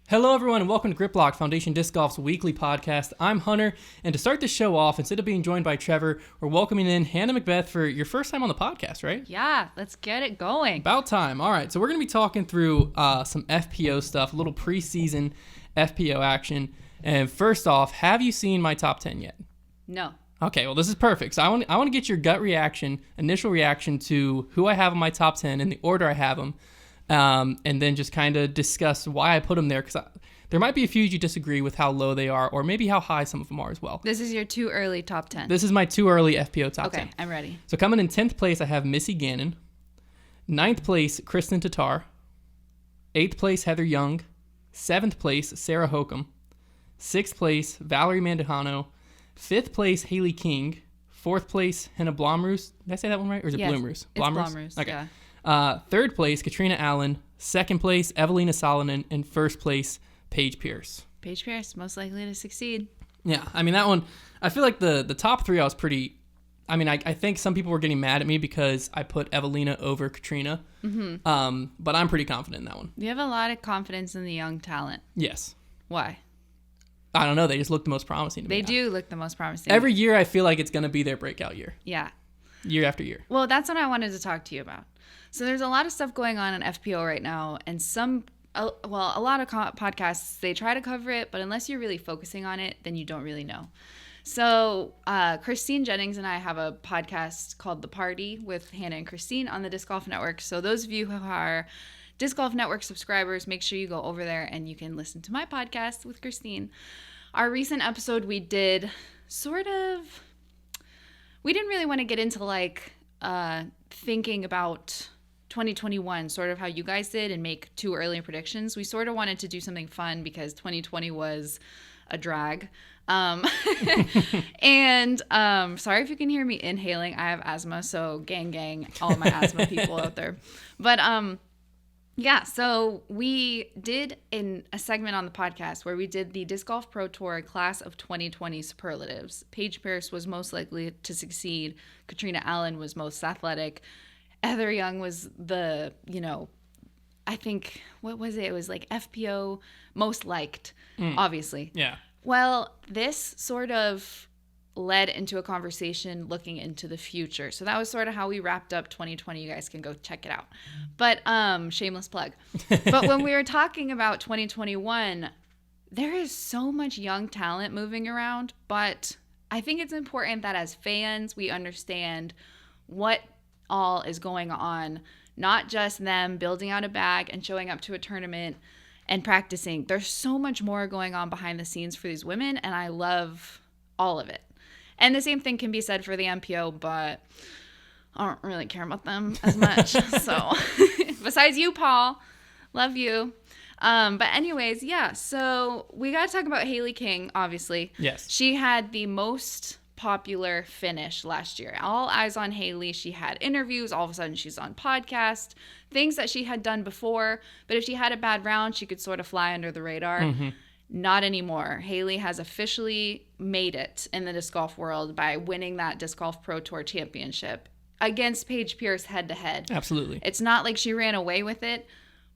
Hello, everyone, and welcome to Grip Lock, Foundation Disc Golf's weekly podcast. I'm Hunter, and to start the show off, instead of being joined by Trevor, we're welcoming in Hannah McBeth for your first time on the podcast, right? Yeah, let's get it going. About time. All right, so we're going to be talking through some FPO stuff, a little preseason FPO action. And first off, have you seen my top 10 yet? No. Okay, well, this is perfect. So I want to get your gut reaction, initial reaction to who I have in my top 10 and the order I have them. And then just kind of discuss why I put them there, because there might be a few you disagree with how low they are, or maybe how high some of them are as well. This is your too early top 10. This is my too early FPO top 10. Okay, I'm ready. So coming in 10th place, I have Missy Gannon. 9th place, Kristen Tatar. 8th place, Heather Young. 7th place, Sarah Hokum. 6th place, Valerie Mandujano. 5th place, Haley King. 4th place, Hannah Blomroos. Did I say that one right? Or is it Yes, Blomroos? it's Blomroos, Okay. yeah. 3rd place, Katrina Allen. 2nd place, Evelina Salonen. And 1st place, Paige Pierce. Paige Pierce, most likely to succeed. Yeah, I mean, that one, I feel like the top three I was pretty, I mean, I think some people were getting mad at me because I put Evelina over Katrina. Mm-hmm. But I'm pretty confident in that one. You have a lot of confidence in the young talent. Yes. Why? I don't know. They just look the most promising to me. They do look the most promising. Every year I feel like it's going to be their breakout year. Yeah. Year after year. Well, that's what I wanted to talk to you about. So there's a lot of stuff going on in FPO right now, and a lot of podcasts, they try to cover it, but unless you're really focusing on it, then you don't really know. So Christine Jennings and I have a podcast called The Party with Hannah and Christine on the Disc Golf Network. So those of you who are Disc Golf Network subscribers, make sure you go over there and you can listen to my podcast with Christine. Our recent episode, we did we didn't really want to get into thinking about 2021, sort of how you guys did, and make too early predictions. We sort of wanted to do something fun because 2020 was a drag. And sorry if you can hear me inhaling. I have asthma, so gang, all my asthma people out there. But yeah, so we did a segment on the podcast where we did the Disc Golf Pro Tour Class of 2020 superlatives. Paige Pierce was most likely to succeed. Katrina Allen was most athletic. Heather Young was I think, what was it? It was like FPO most liked, obviously. Yeah. Well, this sort of led into a conversation looking into the future. So that was sort of how we wrapped up 2020. You guys can go check it out. But shameless plug. But when we were talking about 2021, there is so much young talent moving around, but I think it's important that as fans, we understand what all is going on, not just them building out a bag and showing up to a tournament and practicing. There's so much more going on behind the scenes for these women, and I love all of it. And the same thing can be said for the MPO, but I don't really care about them as much. So besides you, Paul, love you. But anyways, yeah, so we got to talk about Haley King, obviously. Yes. She had the most popular finish last year. All eyes on Haley. She had interviews. All of a sudden, she's on podcast. Things that she had done before. But if she had a bad round, she could sort of fly under the radar. Mm-hmm. Not anymore. Haley has officially made it in the disc golf world by winning that Disc Golf Pro Tour Championship against Paige Pierce head-to-head. Absolutely. It's not like she ran away with it,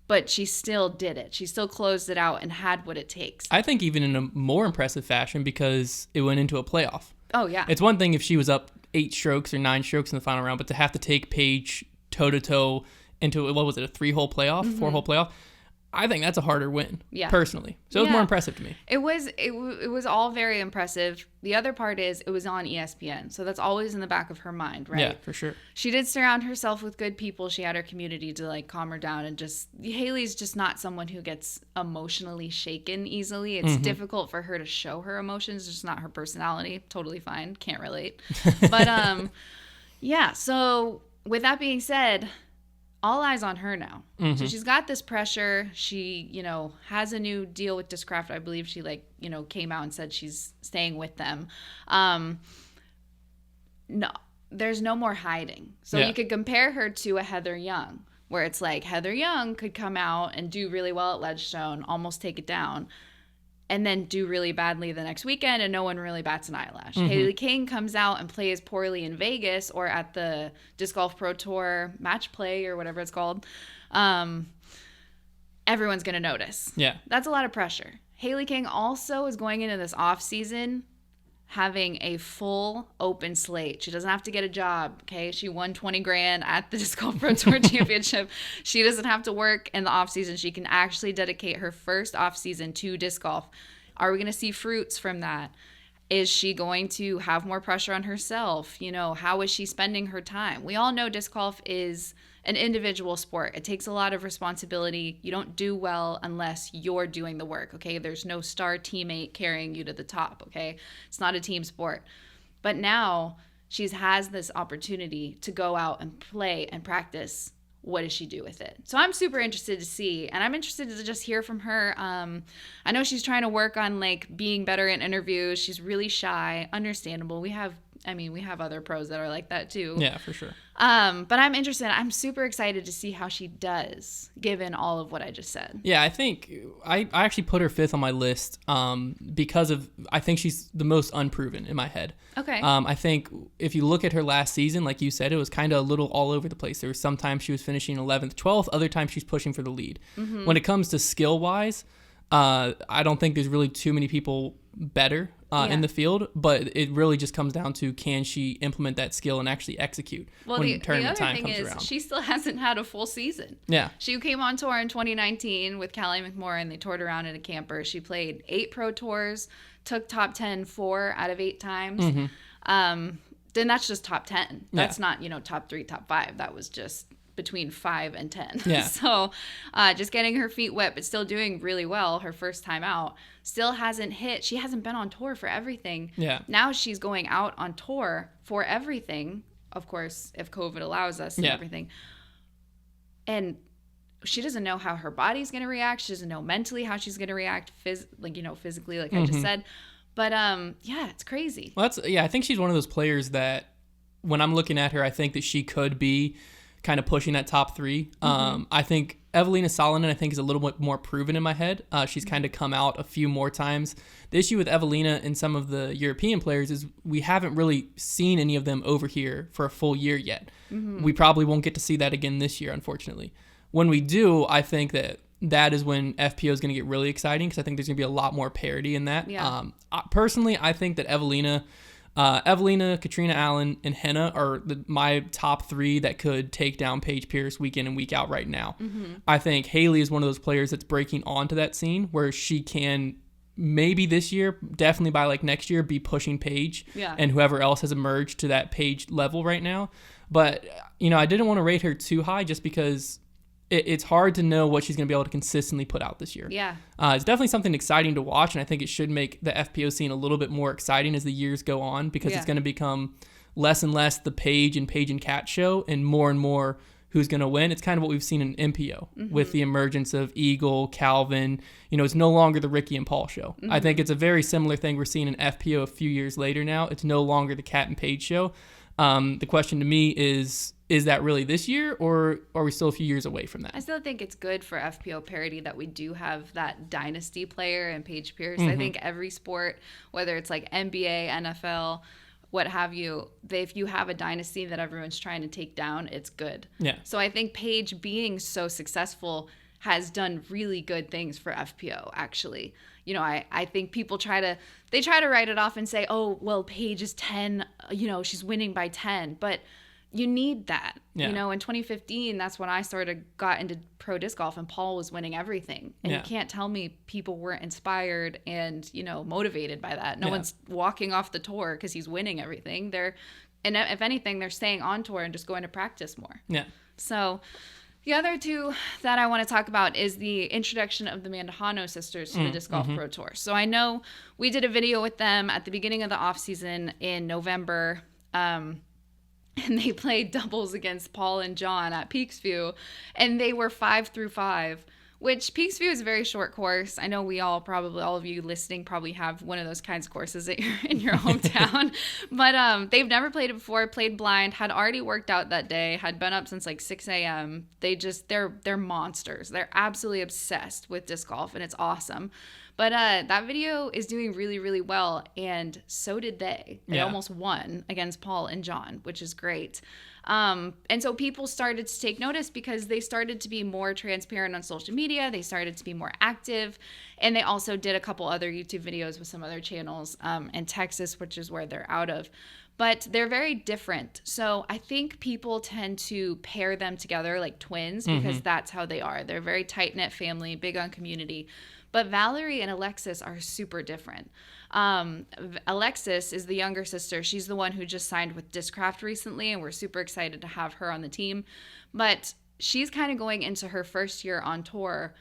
but she still did it. She still closed it out and had what it takes. I think even in a more impressive fashion because it went into a playoff. Oh, yeah. It's one thing if she was up 8 strokes or 9 strokes in the final round, but to have to take Paige toe-to-toe into, what was it, a 3-hole playoff, 4-hole playoff? I think that's a harder win, personally. So it was more impressive to me. It was all very impressive. The other part is it was on ESPN, so that's always in the back of her mind, right? Yeah, for sure. She did surround herself with good people. She had her community to calm her down, and Haley's just not someone who gets emotionally shaken easily. It's difficult for her to show her emotions. It's just not her personality. Totally fine. Can't relate. But yeah. So with that being said, all eyes on her now. Mm-hmm. So she's got this pressure. She, has a new deal with Discraft. I believe she came out and said she's staying with them. No, there's no more hiding. So you could compare her to a Heather Young, where it's like Heather Young could come out and do really well at Ledgestone, almost take it down, and then do really badly the next weekend, and no one really bats an eyelash. Mm-hmm. Haley King comes out and plays poorly in Vegas or at the Disc Golf Pro Tour match play or whatever it's called. And everyone's going to notice. Yeah. That's a lot of pressure. Haley King also is going into this off season having a full open slate. She doesn't have to get a job, okay? She won $20,000 at the Disc Golf Pro Tour Championship. She doesn't have to work in the off season. She can actually dedicate her first off season to disc golf. Are we going to see fruits from that? Is she going to have more pressure on herself? You know, how is she spending her time? We all know disc golf is an individual sport. It takes a lot of responsibility. You don't do well unless you're doing the work, okay? There's no star teammate carrying you to the top, okay? It's not a team sport. But now she has this opportunity to go out and play and practice. What does she do with it? So I'm super interested to see, and I'm interested to just hear from her. I know she's trying to work on like being better in interviews. She's really shy, understandable. We have other pros that are like that too. Yeah, for sure. But I'm interested. I'm super excited to see how she does, given all of what I just said. Yeah, I think I actually put her 5th on my list because I think she's the most unproven in my head. Okay. I think if you look at her last season, like you said, it was kind of a little all over the place. There was sometimes she was finishing 11th, 12th, other times she's pushing for the lead. Mm-hmm. When it comes to skill-wise, I don't think there's really too many people better in the field, but it really just comes down to can she implement that skill and actually execute when the tournament time comes around. She still hasn't had a full season. Yeah. She came on tour in 2019 with Callie McMorrin. They toured around in a camper. She played 8 pro tours, took top 10 4 out of 8 times. Mm-hmm. Then that's just top 10. That's not, top 3, top 5. That was just between 5 and 10. Yeah. So just getting her feet wet, but still doing really well her first time out. Still hasn't hit. She hasn't been on tour for everything. Yeah. Now she's going out on tour for everything, of course, if COVID allows us and everything. And she doesn't know how her body's going to react. She doesn't know mentally how she's going to react, physically, like I just said. But it's crazy. Well, I think she's one of those players that when I'm looking at her, I think that she could be kind of pushing that top 3. I think Evelina Salonen, I think, is a little bit more proven in my head. She's kind of come out a few more times. The issue with Evelina and some of the European players is we haven't really seen any of them over here for a full year yet. Mm-hmm. We probably won't get to see that again this year, unfortunately. When we do, I think that is when FPO is going to get really exciting because I think there's going to be a lot more parity in that. Yeah. Personally, I think that Evelina, Katrina Allen, and Henna are my top 3 that could take down Paige Pierce week in and week out right now. Mm-hmm. I think Haley is one of those players that's breaking onto that scene where she can maybe this year, definitely by like next year, be pushing Paige and whoever else has emerged to that Paige level right now. But, I didn't want to rate her too high just because it's hard to know what she's going to be able to consistently put out this year. Yeah. It's definitely something exciting to watch, and I think it should make the FPO scene a little bit more exciting as the years go on because it's going to become less and less the Paige and Kat show and more who's going to win. It's kind of what we've seen in MPO with the emergence of Eagle, Calvin. It's no longer the Ricky and Paul show. I think it's a very similar thing we're seeing in FPO a few years later now. It's no longer the Kat and Paige show. The question to me is that really this year, or are we still a few years away from that? I still think it's good for FPO parity that we do have that dynasty player in Paige Pierce. I think every sport, whether it's like NBA, NFL, what have you, if you have a dynasty that everyone's trying to take down, it's good. Yeah. So I think Paige being so successful has done really good things for FPO, actually. I think people try to write it off and say, oh, well, Paige is 10, she's winning by 10. But you need that. Yeah. In 2015, that's when I got into pro disc golf and Paul was winning everything. And you can't tell me people weren't inspired and, motivated by that. No one's walking off the tour because he's winning everything. And if anything, they're staying on tour and just going to practice more. Yeah. So the other 2 that I want to talk about is the introduction of the Mandujano sisters to the Disc Golf Pro Tour. So I know we did a video with them at the beginning of the off season in November. And they played doubles against Paul and John at Peaksview, and they were 5-5, which Peaksview is a very short course. I know all of you listening probably have one of those kinds of courses in your hometown, but they've never played it before, played blind, had already worked out that day, had been up since like 6 a.m. They're monsters. They're absolutely obsessed with disc golf, and it's awesome. But that video is doing really, really well, and so did they. They almost won against Paul and John, which is great. And so people started to take notice because they started to be more transparent on social media. They started to be more active. And they also did a couple other YouTube videos with some other channels in Texas, which is where they're out of. But they're very different. So I think people tend to pair them together like twins because that's how they are. They're a very tight-knit family, big on community. But Valerie and Alexis are super different. Alexis is the younger sister. She's the one who just signed with Discraft recently, and we're super excited to have her on the team. But she's kind of going into her first year on tour,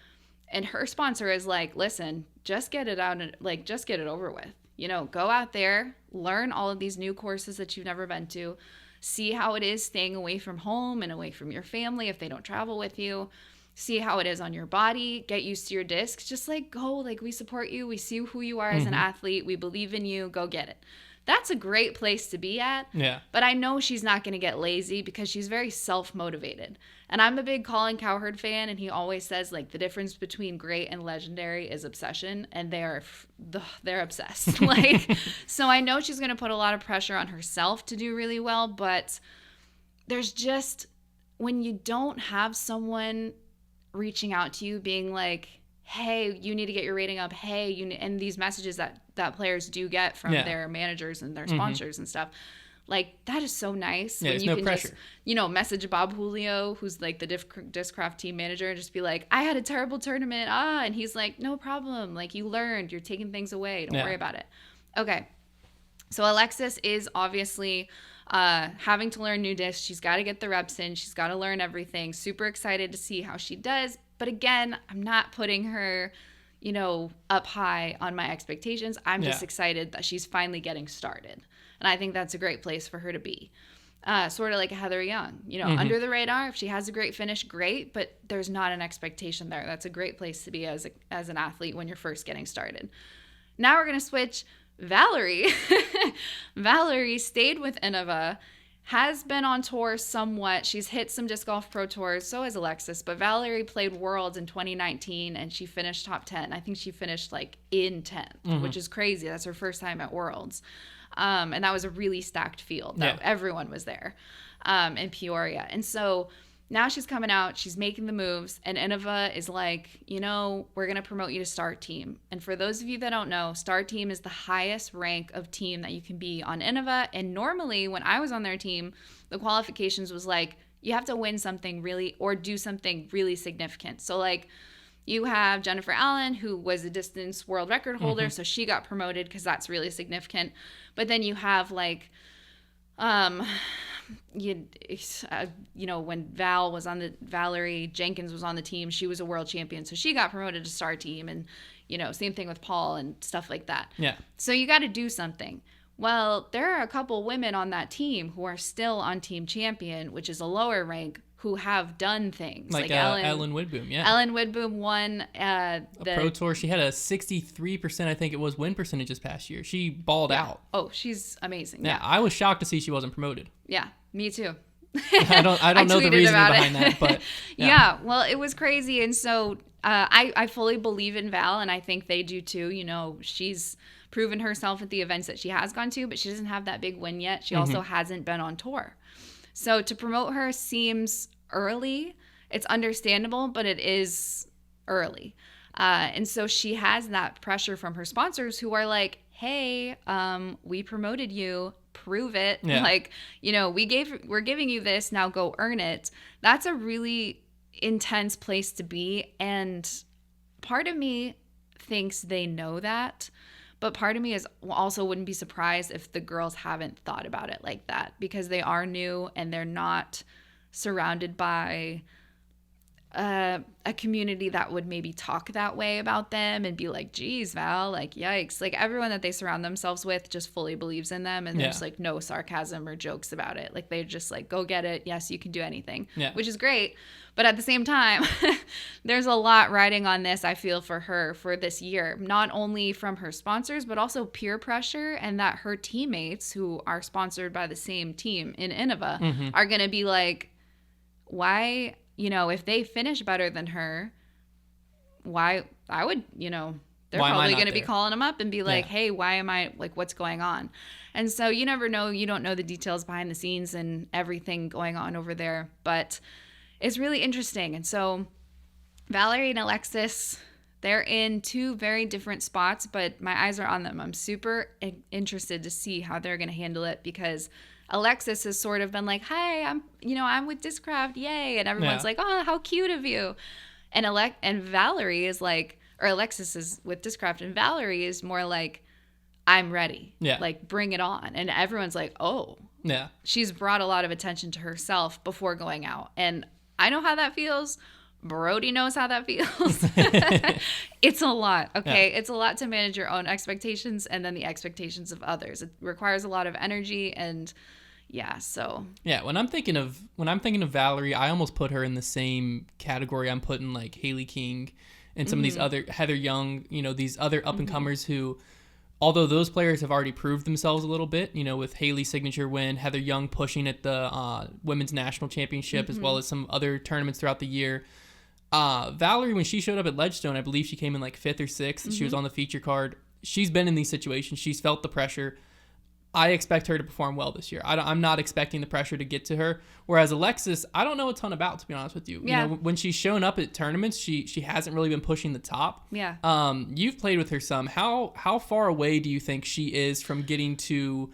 and her sponsor is like, listen, just get it out and like just get it over with. You know, go out there, learn all of these new courses that you've never been to, see how it is staying away from home and away from your family if they don't travel with you. See how it is on your body, get used to your discs, just like go, like we support you, we see who you are as an athlete, we believe in you, go get it. That's a great place to be at. Yeah. But I know she's not going to get lazy because she's very self-motivated. And I'm a big Colin Cowherd fan, and he always says like the difference between great and legendary is obsession, and they're obsessed. Like, so I know she's going to put a lot of pressure on herself to do really well, but there's just, when you don't have someone reaching out to you being like, hey, you need to get your rating up, hey, and these messages that players do get from their managers and their sponsors and stuff, like that is so nice. Yeah, when there's you no can pressure. just message Bob Julio, who's like the Discraft team manager, and just be like, I had a terrible tournament, and he's like, no problem, like you learned, you're taking things away, don't worry about it. Okay, so Alexis is obviously having to learn new discs. She's got to get the reps in. She's got to learn everything. Super excited to see how she does. But again, I'm not putting her, up high on my expectations. I'm just excited that she's finally getting started. And I think that's a great place for her to be. Sort of like a Heather Young, under the radar. If she has a great finish, great. But there's not an expectation there. That's a great place to be as an athlete when you're first getting started. Now we're going to switch. Valerie stayed with Innova, has been on tour somewhat. She's hit some disc golf pro tours, so has Alexis, but Valerie played Worlds in 2019 and she finished top 10. I think she finished like in 10th, which is crazy. That's her first time at Worlds. And that was a really stacked field. Everyone was there in Peoria. And so now she's coming out, she's making the moves, and Innova is like, we're going to promote you to Star Team. And for those of you that don't know, Star Team is the highest rank of team that you can be on Innova. And normally when I was on their team, the qualifications was like, you have to win something really or do something really significant. So like you have Jennifer Allen, who was a distance world record holder, so she got promoted because that's really significant. But then you have like, when Valerie Jenkins was on the team, she was a world champion, so she got promoted to Star Team, and same thing with Paul and stuff like that. Yeah. So you got to do something. Well, there are a couple women on that team who are still on Team Champion, which is a lower rank, who have done things like Ellen Widboom. Yeah. Ellen Widboom won a pro tour. She had a 63%, I think it was, win percentage this past year. She balled out. Oh, she's amazing. Yeah, I was shocked to see she wasn't promoted. Yeah, me too. I don't know the reasoning behind that, but yeah, well, it was crazy, and so I fully believe in Val, and I think they do too. She's proven herself at the events that she has gone to, but she doesn't have that big win yet. She also hasn't been on tour. So to promote her seems early. It's understandable, but it is early. And so she has that pressure from her sponsors who are like, hey, we promoted you, prove it. Yeah. Like, we're giving you this, now go earn it. That's a really intense place to be. And part of me thinks they know that. But part of me also wouldn't be surprised if the girls haven't thought about it like that, because they are new and they're not surrounded by a community that would maybe talk that way about them and be like, geez, Val, like, yikes. Like, everyone that they surround themselves with just fully believes in them, and there's like no sarcasm or jokes about it. Like, they're just like, go get it. Yes, you can do anything, which is great. But at the same time, there's a lot riding on this, I feel, for her for this year, not only from her sponsors, but also peer pressure, and that her teammates, who are sponsored by the same team in Innova, are going to be like, why, if they finish better than her, why, I would, they're Why am I probably not going to be there? calling them up and be like, Yeah. hey, why am I, like, what's going on? And so you never know. You don't know the details behind the scenes and everything going on over there. But it's really interesting. And so Valerie and Alexis, they're in two very different spots, but my eyes are on them. I'm super interested to see how they're going to handle it, because Alexis has sort of been like, hi, I'm with Discraft, yay. And everyone's like, oh, how cute of you. And Valerie is like, or Alexis is with Discraft, and Valerie is more like, I'm ready. Yeah. Like, bring it on. And everyone's like, oh. Yeah. She's brought a lot of attention to herself before going out. And I know how that feels. Brody knows how that feels. It's a lot. Okay. Yeah. It's a lot to manage your own expectations and then the expectations of others. It requires a lot of energy, and so. Yeah. When I'm thinking of Valerie, I almost put her in the same category I'm putting like Haley King and some of these other Heather Young, these other up and comers who, although those players have already proved themselves a little bit, with Haley's signature win, Heather Young pushing at the women's national championship, as well as some other tournaments throughout the year. Valerie, when she showed up at Ledgestone, I believe she came in like 5th or 6th. She was on the feature card. She's been in these situations. She's felt the pressure. I expect her to perform well this year. I'm not expecting the pressure to get to her. Whereas Alexis, I don't know a ton about, to be honest with you. Yeah. When she's shown up at tournaments, she hasn't really been pushing the top. Yeah. You've played with her some. How far away do you think she is from getting to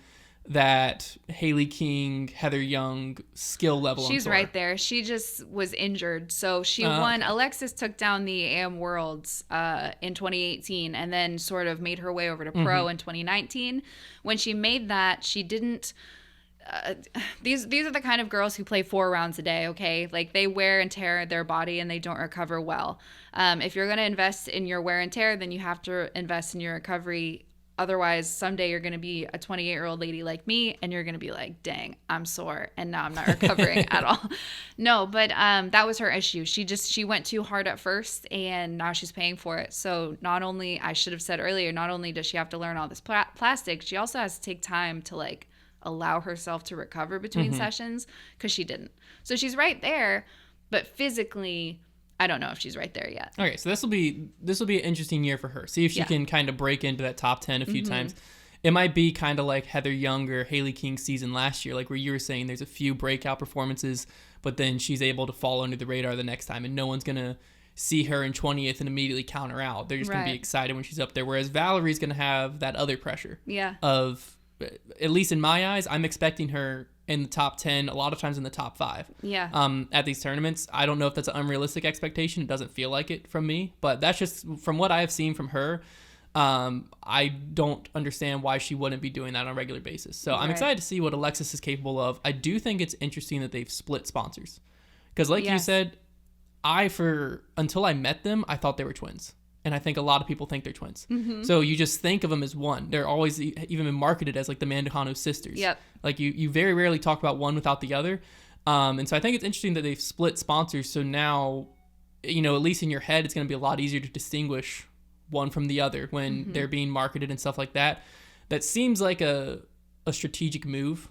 that Haley King, Heather Young skill level? She's right there. She just was injured. So she won. Okay. Alexis took down the AM Worlds in 2018 and then sort of made her way over to pro in 2019. When she made that, she didn't... these are the kind of girls who play 4 rounds a day, okay? Like, they wear and tear their body and they don't recover well. If you're going to invest in your wear and tear, then you have to invest in your recovery. Otherwise, someday you're going to be a 28-year-old lady like me, and you're going to be like, dang, I'm sore, and now I'm not recovering at all. No, but that was her issue. She went too hard at first, and now she's paying for it. So not only, I should have said earlier, not only does she have to learn all this plastic, she also has to take time to, like, allow herself to recover between sessions, because she didn't. So she's right there, but physically... I don't know if she's right there yet. Okay, so this will be an interesting year for her. See if she can kind of break into that top 10 a few times. It might be kind of like Heather Young or Haley King's season last year, like where you were saying there's a few breakout performances, but then she's able to fall under the radar the next time, and no one's going to see her in 20th and immediately count her out. They're just going to be excited when she's up there, whereas Valerie's going to have that other pressure. Yeah. Of, at least in my eyes, I'm expecting her in the top 10, a lot of times in the top 5. Yeah. At these tournaments. I don't know if that's an unrealistic expectation. It doesn't feel like it from me, but that's just from what I have seen from her. I don't understand why she wouldn't be doing that on a regular basis. So I'm excited to see what Alexis is capable of. I do think it's interesting that they've split sponsors, because like you said, until I met them, I thought they were twins. And I think a lot of people think they're twins. So you just think of them as one. They're always even been marketed as like the Mandujano sisters. Yep. Like you very rarely talk about one without the other. And so I think it's interesting that they've split sponsors. So now, at least in your head, it's going to be a lot easier to distinguish one from the other when they're being marketed and stuff like that. That seems like a strategic move.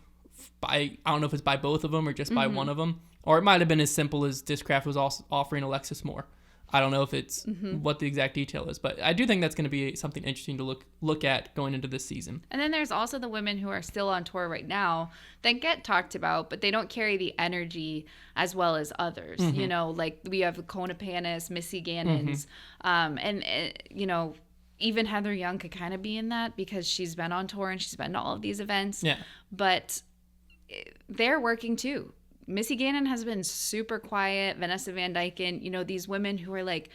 I don't know if it's by both of them or just by one of them. Or it might have been as simple as Discraft was also offering Alexis more. I don't know if it's what the exact detail is, but I do think that's going to be something interesting to look at going into this season. And then there's also the women who are still on tour right now that get talked about, but they don't carry the energy as well as others. Like we have Kona Panis, Missy Gannons, and even Heather Young could kind of be in that because she's been on tour and she's been to all of these events. Yeah. But they're working too. Missy Gannon has been super quiet. Vanessa Van Dyken, these women who are like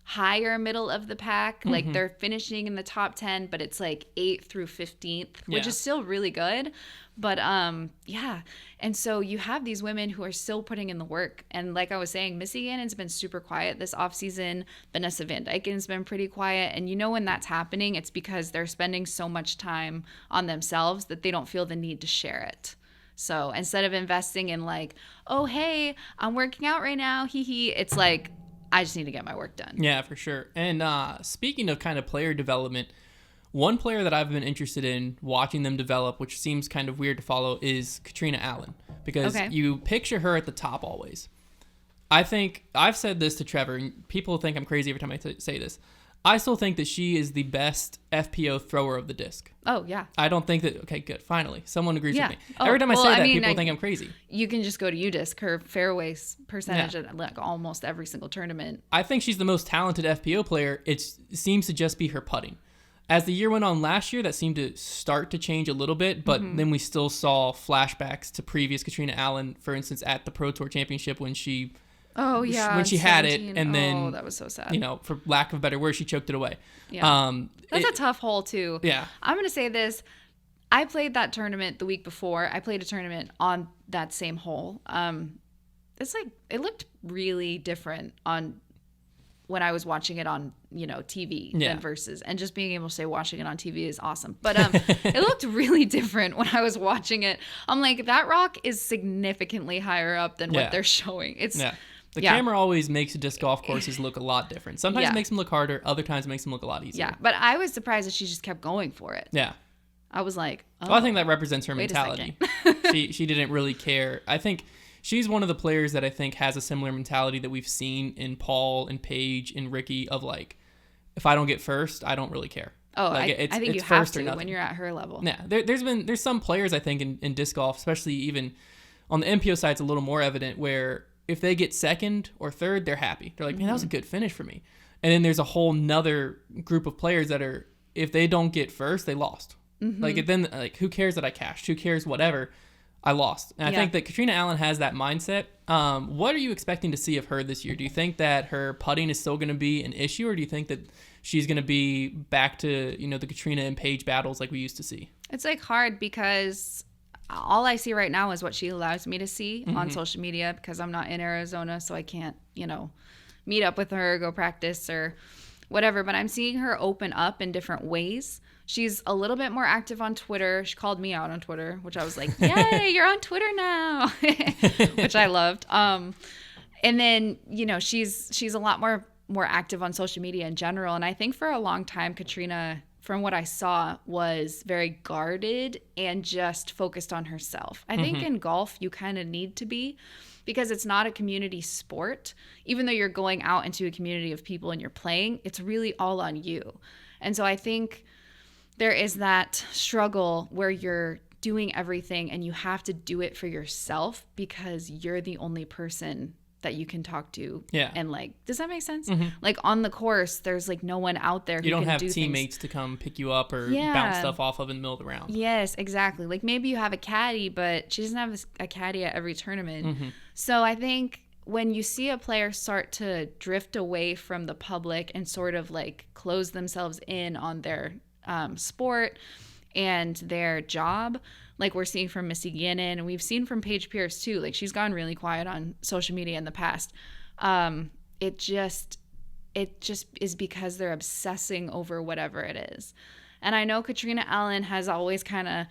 higher middle of the pack, like they're finishing in the top 10, but it's like 8th through 15th, which is still really good. But and so you have these women who are still putting in the work. And like I was saying, Missy Gannon's been super quiet this offseason. Vanessa Van Dyken's been pretty quiet. And when that's happening, it's because they're spending so much time on themselves that they don't feel the need to share it. So instead of investing in like, oh, hey, I'm working out right now, it's like, I just need to get my work done. Yeah, for sure. And speaking of kind of player development, one player that I've been interested in watching them develop, which seems kind of weird to follow, is Katrina Allen. Because you picture her at the top always. I think, I've said this to Trevor, and people think I'm crazy every time I say this. I still think that she is the best FPO thrower of the disc. Oh, yeah. I don't think that... Okay, good. Finally. Someone agrees Yeah. with me. Oh, Every time well, I say that, I mean, people think I'm crazy. You can just go to UDisc. Her fairway percentage at like almost every single tournament. I think she's the most talented FPO player. It seems to just be her putting. As the year went on last year, that seemed to start to change a little bit, but then we still saw flashbacks to previous Katrina Allen, for instance, at the Pro Tour Championship when she... Oh, yeah. When she had it, and then... that was so sad. You know, for lack of a better word, she choked it away. Yeah. That's a tough hole, too. Yeah. I'm going to say this. I played that tournament the week before. I played a tournament on that same hole. It's like, it looked really different on when I was watching it on, TV than versus. And just being able to say watching it on TV is awesome. But it looked really different when I was watching it. I'm like, that rock is significantly higher up than what they're showing. The camera always makes disc golf courses look a lot different. Sometimes it makes them look harder. Other times it makes them look a lot easier. Yeah, but I was surprised that she just kept going for it. Yeah. I was like, oh. Well, I think that represents her mentality. she didn't really care. I think she's one of the players that I think has a similar mentality that we've seen in Paul and Paige and Ricky of like, if I don't get first, I don't really care. Oh, like, I think you have to when you're at her level. Yeah, there's some players I think in disc golf, especially even on the MPO side, it's a little more evident where if they get second or third, they're happy. They're like, man, that was a good finish for me. And then there's a whole nother group of players that are, if they don't get first, they lost. Like, then, like, who cares that I cashed? Who cares whatever? I lost. And I think that Katrina Allen has that mindset. What are you expecting to see of her this year? Do you think that her putting is still going to be an issue, or do you think that she's going to be back to, the Katrina and Paige battles like we used to see? It's like hard because all I see right now is what she allows me to see on social media because I'm not in Arizona, so I can't, meet up with her, go practice or whatever. But I'm seeing her open up in different ways. She's a little bit more active on Twitter. She called me out on Twitter, which I was like, yay, you're on Twitter now, which I loved. And then, she's a lot more active on social media in general. And I think for a long time, Katrina, from what I saw, was very guarded and just focused on herself. I think in golf, you kind of need to be, because it's not a community sport. Even though you're going out into a community of people and you're playing, it's really all on you. And so I think there is that struggle where you're doing everything and you have to do it for yourself because you're the only person that you can talk to. Yeah. And like, does that make sense? Like on the course, there's like no one out there who you don't can have do teammates to come pick you up or bounce stuff off of in the middle of the round. Yes, exactly. Like maybe you have a caddy, but she doesn't have a caddy at every tournament. So I think when you see a player start to drift away from the public and sort of like close themselves in on their sport and their job, like we're seeing from Missy Gannon, and we've seen from Paige Pierce too. Like she's gone really quiet on social media in the past. It just is because they're obsessing over whatever it is. And I know Katrina Allen has always kind of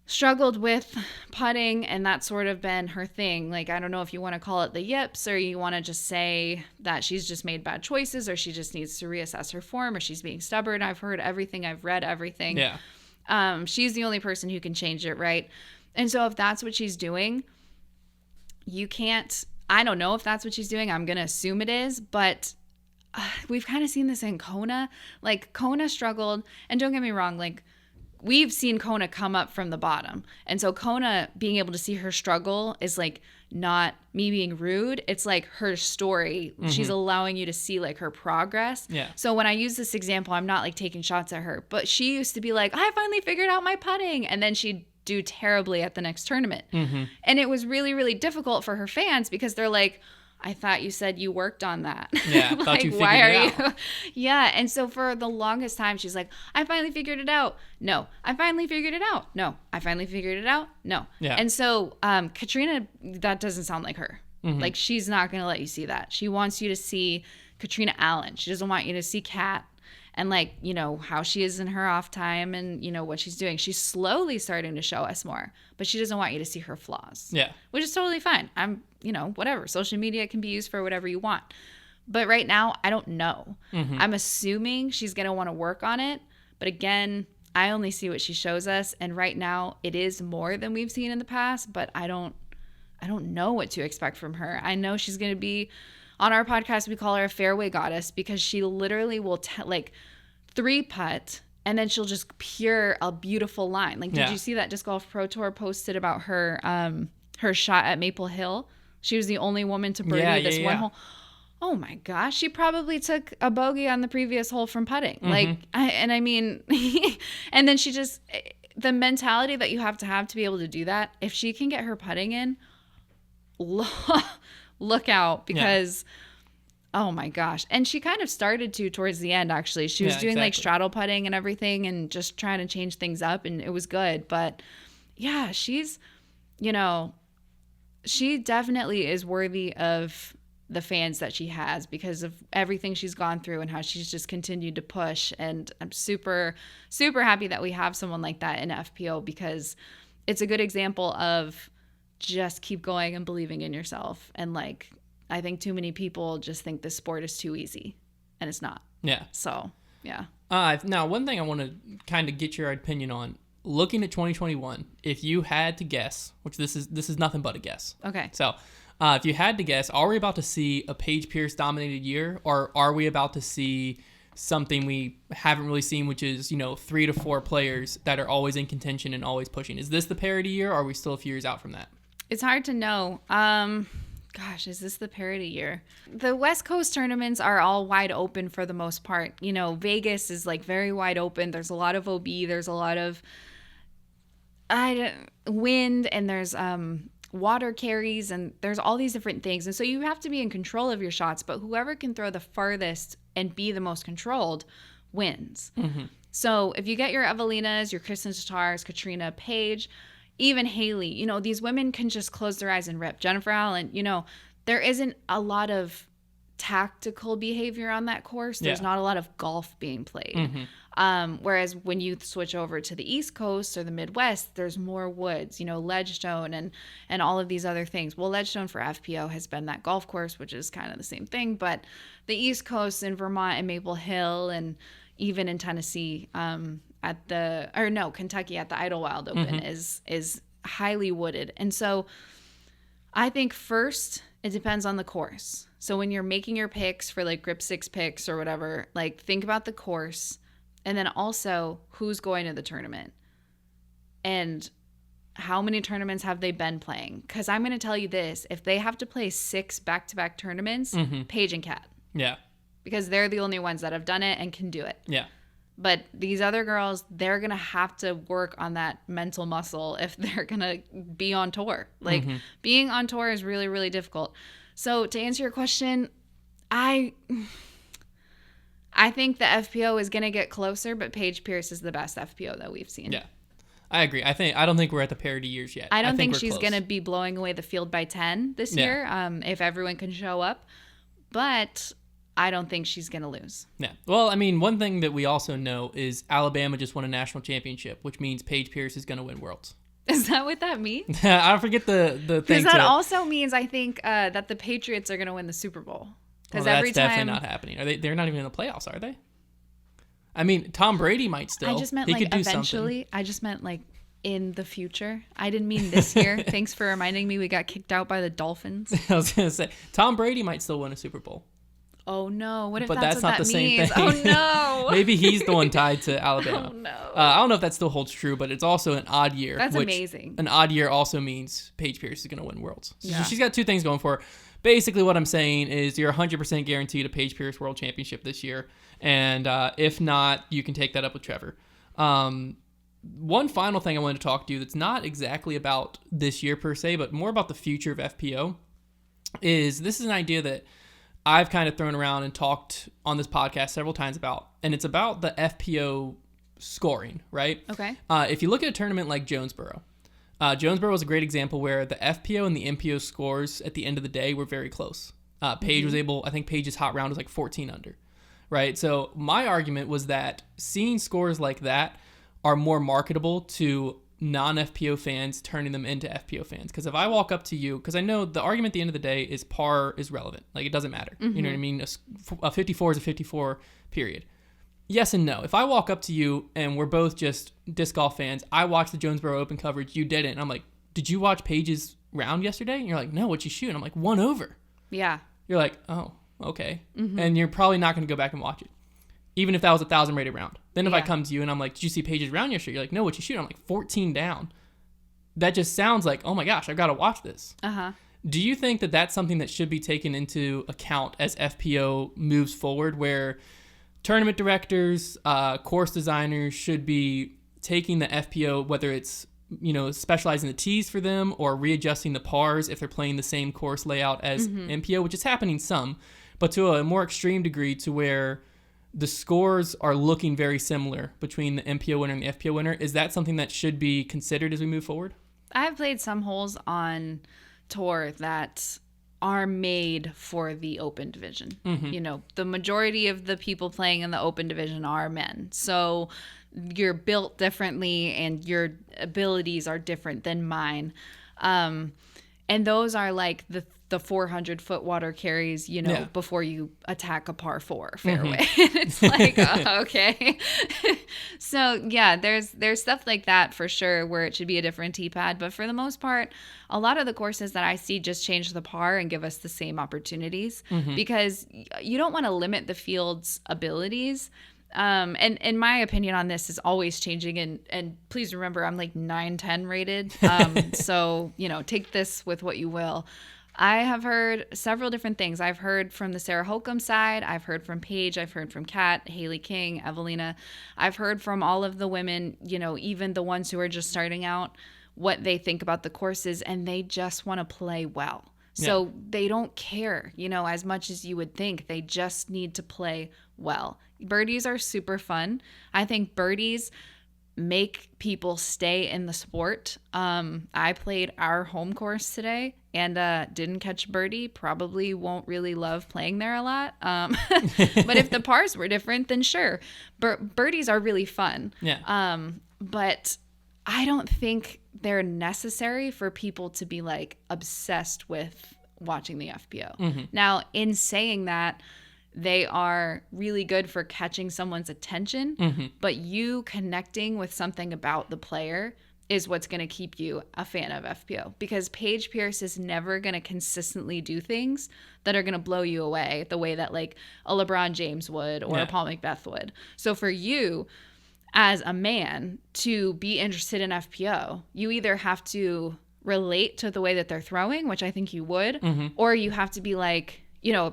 struggled with putting, and that's sort of been her thing. Like, I don't know if you want to call it the yips, or you want to just say that she's just made bad choices, or she just needs to reassess her form, or she's being stubborn. I've heard everything. I've read everything. Yeah. She's the only person who can change it, right? And so if that's what she's doing, you can't, I don't know if that's what she's doing. I'm going to assume it is, but we've kind of seen this in Kona. Like, Kona struggled, and don't get me wrong, like, we've seen Kona come up from the bottom. And so Kona being able to see her struggle is like not me being rude. It's like her story. She's allowing you to see like her progress. Yeah. So when I use this example, I'm not like taking shots at her, but she used to be like, I finally figured out my putting. And then she'd do terribly at the next tournament. And it was really, really difficult for her fans because they're like, I thought you said you worked on that. Yeah, like, thought you figured why are it you? out. Yeah, and so for the longest time, she's like, I finally figured it out. No, I finally figured it out. No, I finally figured it out. No. Yeah. And so Katrina, that doesn't sound like her. Like, she's not going to let you see that. She wants you to see Katrina Allen. She doesn't want you to see Kat and like, how she is in her off time and, what she's doing. She's slowly starting to show us more, but she doesn't want you to see her flaws. Yeah. Which is totally fine. I'm, whatever. Social media can be used for whatever you want. But right now, I don't know. I'm assuming she's going to want to work on it. But again, I only see what she shows us. And right now, it is more than we've seen in the past, but I don't know what to expect from her. I know she's going to be On our podcast, we call her a fairway goddess because she literally will like 3-putt and then she'll just pure a beautiful line. Like, did you see that Disc Golf Pro Tour posted about her her shot at Maple Hill? She was the only woman to birdie this one hole. Oh my gosh, she probably took a bogey on the previous hole from putting. Like, and then she just, the mentality that you have to be able to do that. If she can get her putting in, look out, because oh my gosh. And she kind of started to towards the end, actually. She was doing like straddle putting and everything and just trying to change things up, and it was good. But yeah, she's, she definitely is worthy of the fans that she has because of everything she's gone through and how she's just continued to push. And I'm super, super happy that we have someone like that in FPO because it's a good example of just keep going and believing in yourself. And like, I think too many people just think this sport is too easy, and it's not. Yeah. So, yeah. Now, one thing I want to kind of get your opinion on, looking at 2021, if you had to guess, which this is nothing but a guess. Okay. So, if you had to guess, are we about to see a Paige Pierce dominated year, or are we about to see something we haven't really seen, which is, 3 to 4 players that are always in contention and always pushing? Is this the parity year, or are we still a few years out from that? It's hard to know. Gosh, is this the parity year? The West Coast tournaments are all wide open for the most part. Vegas is like very wide open. There's a lot of OB. There's a lot of wind, and there's water carries, and there's all these different things. And so you have to be in control of your shots, but whoever can throw the farthest and be the most controlled wins. Mm-hmm. So if you get your Evelinas, your Kristen Tatars, Katrina, Paige, even Haley, these women can just close their eyes and rip. Jennifer Allen, there isn't a lot of tactical behavior on that course. There's not a lot of golf being played. Mm-hmm. Whereas when you switch over to the East Coast or the Midwest, there's more woods, ledgestone and all of these other things. Well, ledgestone for FPO has been that golf course, which is kind of the same thing. But the East Coast in Vermont and Maple Hill, and even in Tennessee, Kentucky at the Idlewild Open is highly wooded. And so I think first it depends on the course. So when you're making your picks for like Grip 6 picks or whatever, like think about the course. And then also, who's going to the tournament? And how many tournaments have they been playing? Because I'm going to tell you this. If they have to play 6 back-to-back tournaments, Paige and Kat. Yeah. Because they're the only ones that have done it and can do it. Yeah. But these other girls, they're going to have to work on that mental muscle if they're going to be on tour. Like, being on tour is really, really difficult. So to answer your question, I think the FPO is going to get closer, but Paige Pierce is the best FPO that we've seen. Yeah, I agree. I don't think we're at the parity years yet. I don't think she's going to be blowing away the field by 10 this year, if everyone can show up. But I don't think she's going to lose. Yeah. Well, I mean, one thing that we also know is Alabama just won a national championship, which means Paige Pierce is going to win Worlds. Is that what that means? I forget the thing. Because that also means, I think, that the Patriots are going to win the Super Bowl. Well, that's definitely not happening. They're not even in the playoffs, are they? I mean, Tom Brady might still. I just meant he could do eventually. Something. I just meant in the future. I didn't mean this year. Thanks for reminding me we got kicked out by the Dolphins. I was going to say, Tom Brady might still win a Super Bowl. Oh, no. What if that's not the same thing? Oh, no. Maybe he's the one tied to Alabama. Oh, no. I don't know if that still holds true, but it's also an odd year. That's amazing. An odd year also means Paige Pierce is going to win Worlds. So she's got 2 things going for her. Basically, what I'm saying is you're 100% guaranteed a Paige Pierce World Championship this year. And if not, you can take that up with Trevor. One final thing I wanted to talk to you that's not exactly about this year per se, but more about the future of FPO is this is an idea that I've kind of thrown around and talked on this podcast several times about, and it's about the FPO scoring, right? Okay. If you look at a tournament like Jonesboro, Jonesboro was a great example where the FPO and the MPO scores at the end of the day were very close. Paige was able, I think Paige's hot round was like 14 under, right? So my argument was that seeing scores like that are more marketable to non-FPO fans, turning them into FPO fans. Because if I walk up to you, because I know the argument at the end of the day is par is relevant. Like, it doesn't matter. You know what I mean? A 54 is a 54, period. Yes and no. If I walk up to you and we're both just disc golf fans, I watched the Jonesboro Open coverage, you didn't. And I'm like, did you watch Paige's round yesterday? And you're like, no, what'd you shoot? And I'm like, 1 over. Yeah. you're like, oh, okay. And you're probably not going to go back and watch it, even if that was a 1,000 rated round. Then if I come to you and I'm like, did you see Paige's round yesterday? You're like, no, what'd you shoot? I'm like, 14 down. That just sounds like, oh my gosh, I've got to watch this. Do you think that that's something that should be taken into account as FPO moves forward, where tournament directors, course designers should be taking the FPO, whether it's, specializing the tees for them or readjusting the pars if they're playing the same course layout as MPO, which is happening some, but to a more extreme degree, to where the scores are looking very similar between the MPO winner and the FPO winner? Is that something that should be considered as we move forward? I've played some holes on tour that are made for the open division. The majority of the people playing in the open division are men. So you're built differently and your abilities are different than mine. And those are like the 400-foot water carries, before you attack a par 4 fairway. It's like, okay. So yeah, there's stuff like that for sure where it should be a different tee pad. But for the most part, a lot of the courses that I see just change the par and give us the same opportunities, because you don't want to limit the field's abilities. And my opinion on this is always changing, and please remember, I'm like 9-10 rated. So, take this with what you will. I have heard several different things. I've heard from the Sarah Holcomb side. I've heard from Paige. I've heard from Kat, Haley King, Evelina. I've heard from all of the women, even the ones who are just starting out, what they think about the courses, and they just want to play well. So they don't care, as much as you would think. They just need to play well. Birdies are super fun. I think birdies make people stay in the sport. I played our home course today and didn't catch birdie. Probably won't really love playing there a lot. But if the pars were different, then sure. Birdies are really fun. But I don't think they're necessary for people to be like obsessed with watching the FPO. Now, in saying that, they are really good for catching someone's attention, but you connecting with something about the player is what's going to keep you a fan of FPO, because Paige Pierce is never going to consistently do things that are going to blow you away the way that like a LeBron James would or a Paul McBeth would. So for you as a man to be interested in FPO, you either have to relate to the way that they're throwing, which I think you would, or you have to be like,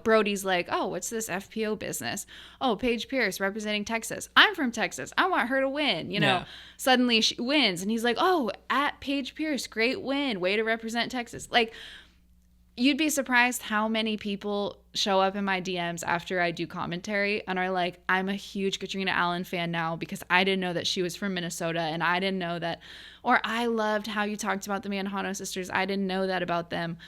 Brody's like, oh, what's this FPO business? Oh, Paige Pierce representing Texas. I'm from Texas. I want her to win. Suddenly she wins. And he's like, oh, at Paige Pierce, great win. Way to represent Texas. Like, you'd be surprised how many people show up in my DMs after I do commentary and are like, I'm a huge Katrina Allen fan now because I didn't know that she was from Minnesota, and I didn't know that. Or I loved how you talked about the Mandujano sisters. I didn't know that about them.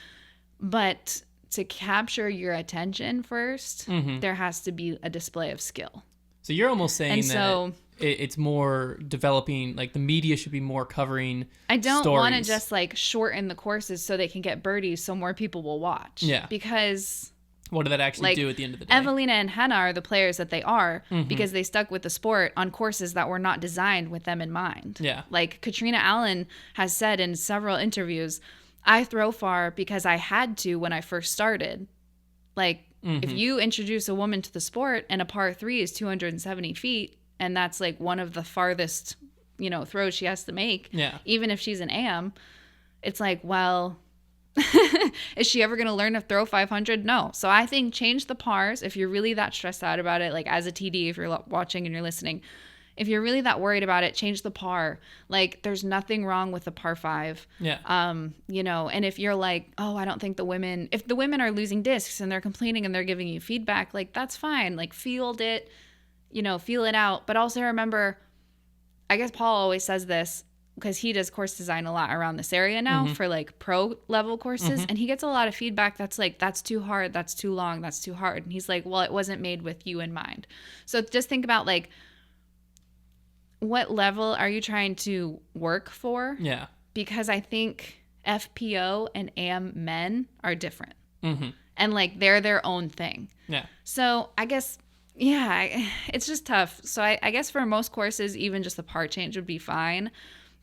But to capture your attention first, there has to be a display of skill. So you're almost saying that it's more developing, like the media should be more covering I don't want to just like shorten the courses so they can get birdies so more people will watch. Yeah. Because what did that actually do at the end of the day? Evelina and Henna are the players that they are because they stuck with the sport on courses that were not designed with them in mind. Yeah. Like Katrina Allen has said in several interviews, I throw far because I had to when I first started. Like, if you introduce a woman to the sport and a par 3 is 270 feet, and that's like one of the farthest, throws she has to make, even if she's an AM, it's like, well, is she ever going to learn to throw 500? No. So I think change the pars if you're really that stressed out about it. Like, as a TD, if you're watching and you're listening, if you're really that worried about it, change the par. Like, there's nothing wrong with the par 5. Yeah. And if you're like, oh, I don't think if the women are losing discs and they're complaining and they're giving you feedback, like, that's fine. Like, field it, feel it out. But also remember, I guess Paul always says this because he does course design a lot around this area now for like pro level courses. And he gets a lot of feedback that's like, that's too hard, that's too long, that's too hard. And he's like, well, it wasn't made with you in mind. So just think about like, what level are you trying to work for? Yeah. Because I think FPO and AM men are different. And like they're their own thing. Yeah. So I guess, it's just tough. So I guess for most courses, even just the par change would be fine.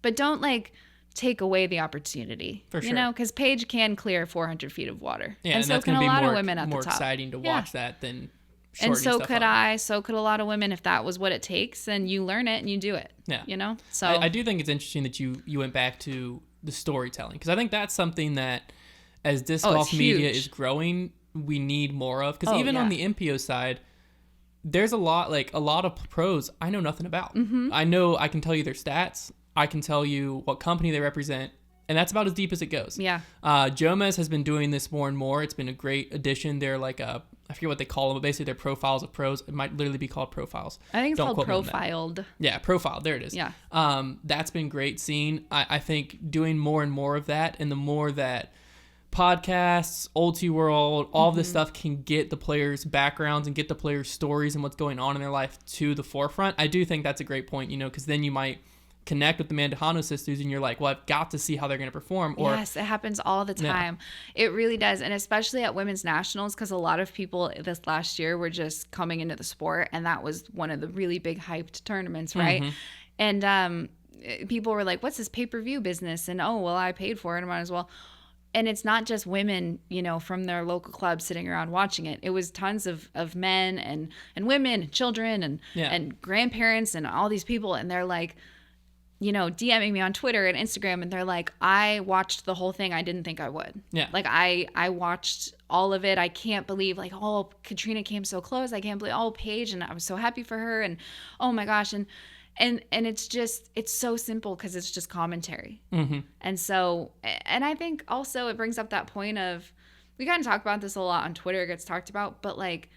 But don't like take away the opportunity. For sure. You know, because Paige can clear 400 feet of water. Yeah, and so that's can going to a be lot more, of women at more the top. exciting to watch that than shortening and so stuff could up. I, so could a lot of women. If that was what it takes, then you learn it and you do it. Yeah. You know? So I do think it's interesting that you went back to the storytelling, because I think that's something that as disc golf media is growing, we need more of. Because even on the MPO side, there's a lot of pros I know nothing about. I can tell you their stats. I can tell you what company they represent. And that's about as deep as it goes. Yeah. Jomez has been doing this more and more. It's been a great addition. They're like I forget what they call them, but basically they're profiles of pros. It might literally be called profiles. I think it's called Profiled. Yeah, Profiled. There it is. Yeah. That's been great seeing. I think doing more and more of that, and the more that podcasts, Ulti World, all of this stuff can get the players' backgrounds and get the players' stories and what's going on in their life to the forefront. I do think that's a great point, because then you might connect with the Mandujano sisters and you're like, well, I've got to see how they're going to perform. Or yes, it happens all the time. It really does. And especially at women's nationals, because a lot of people this last year were just coming into the sport, and that was one of the really big hyped tournaments, right? And people were like, what's this pay-per-view business? And oh, well, I paid for it, I might as well. And it's not just women, from their local club sitting around watching it. It was tons of men and women and children and grandparents and all these people. And they're like, DMing me on Twitter and Instagram, and they're like, I watched the whole thing. I didn't think I would. Yeah. Like I watched all of it. I can't believe Katrina came so close. I can't believe Paige, and I was so happy for her, and oh my gosh. And it's so simple because it's just commentary. And so, and I think also it brings up that point of, we kind of talk about this a lot on Twitter, it gets talked about, but like,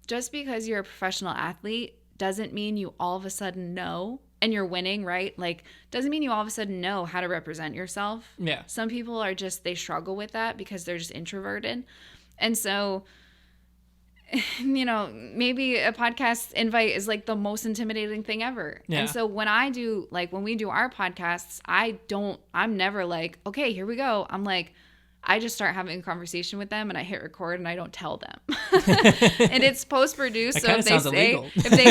just because you're a professional athlete doesn't mean you all of a sudden know, and you're winning, right? Like, doesn't mean you all of a sudden know how to represent yourself. Yeah. Some people are they struggle with that because they're just introverted. And so, maybe a podcast invite is like the most intimidating thing ever. Yeah. And so when we do our podcasts, I'm never like, okay, here we go. I'm like, I just start having a conversation with them and I hit record and I don't tell them. And it's post-produced. So if they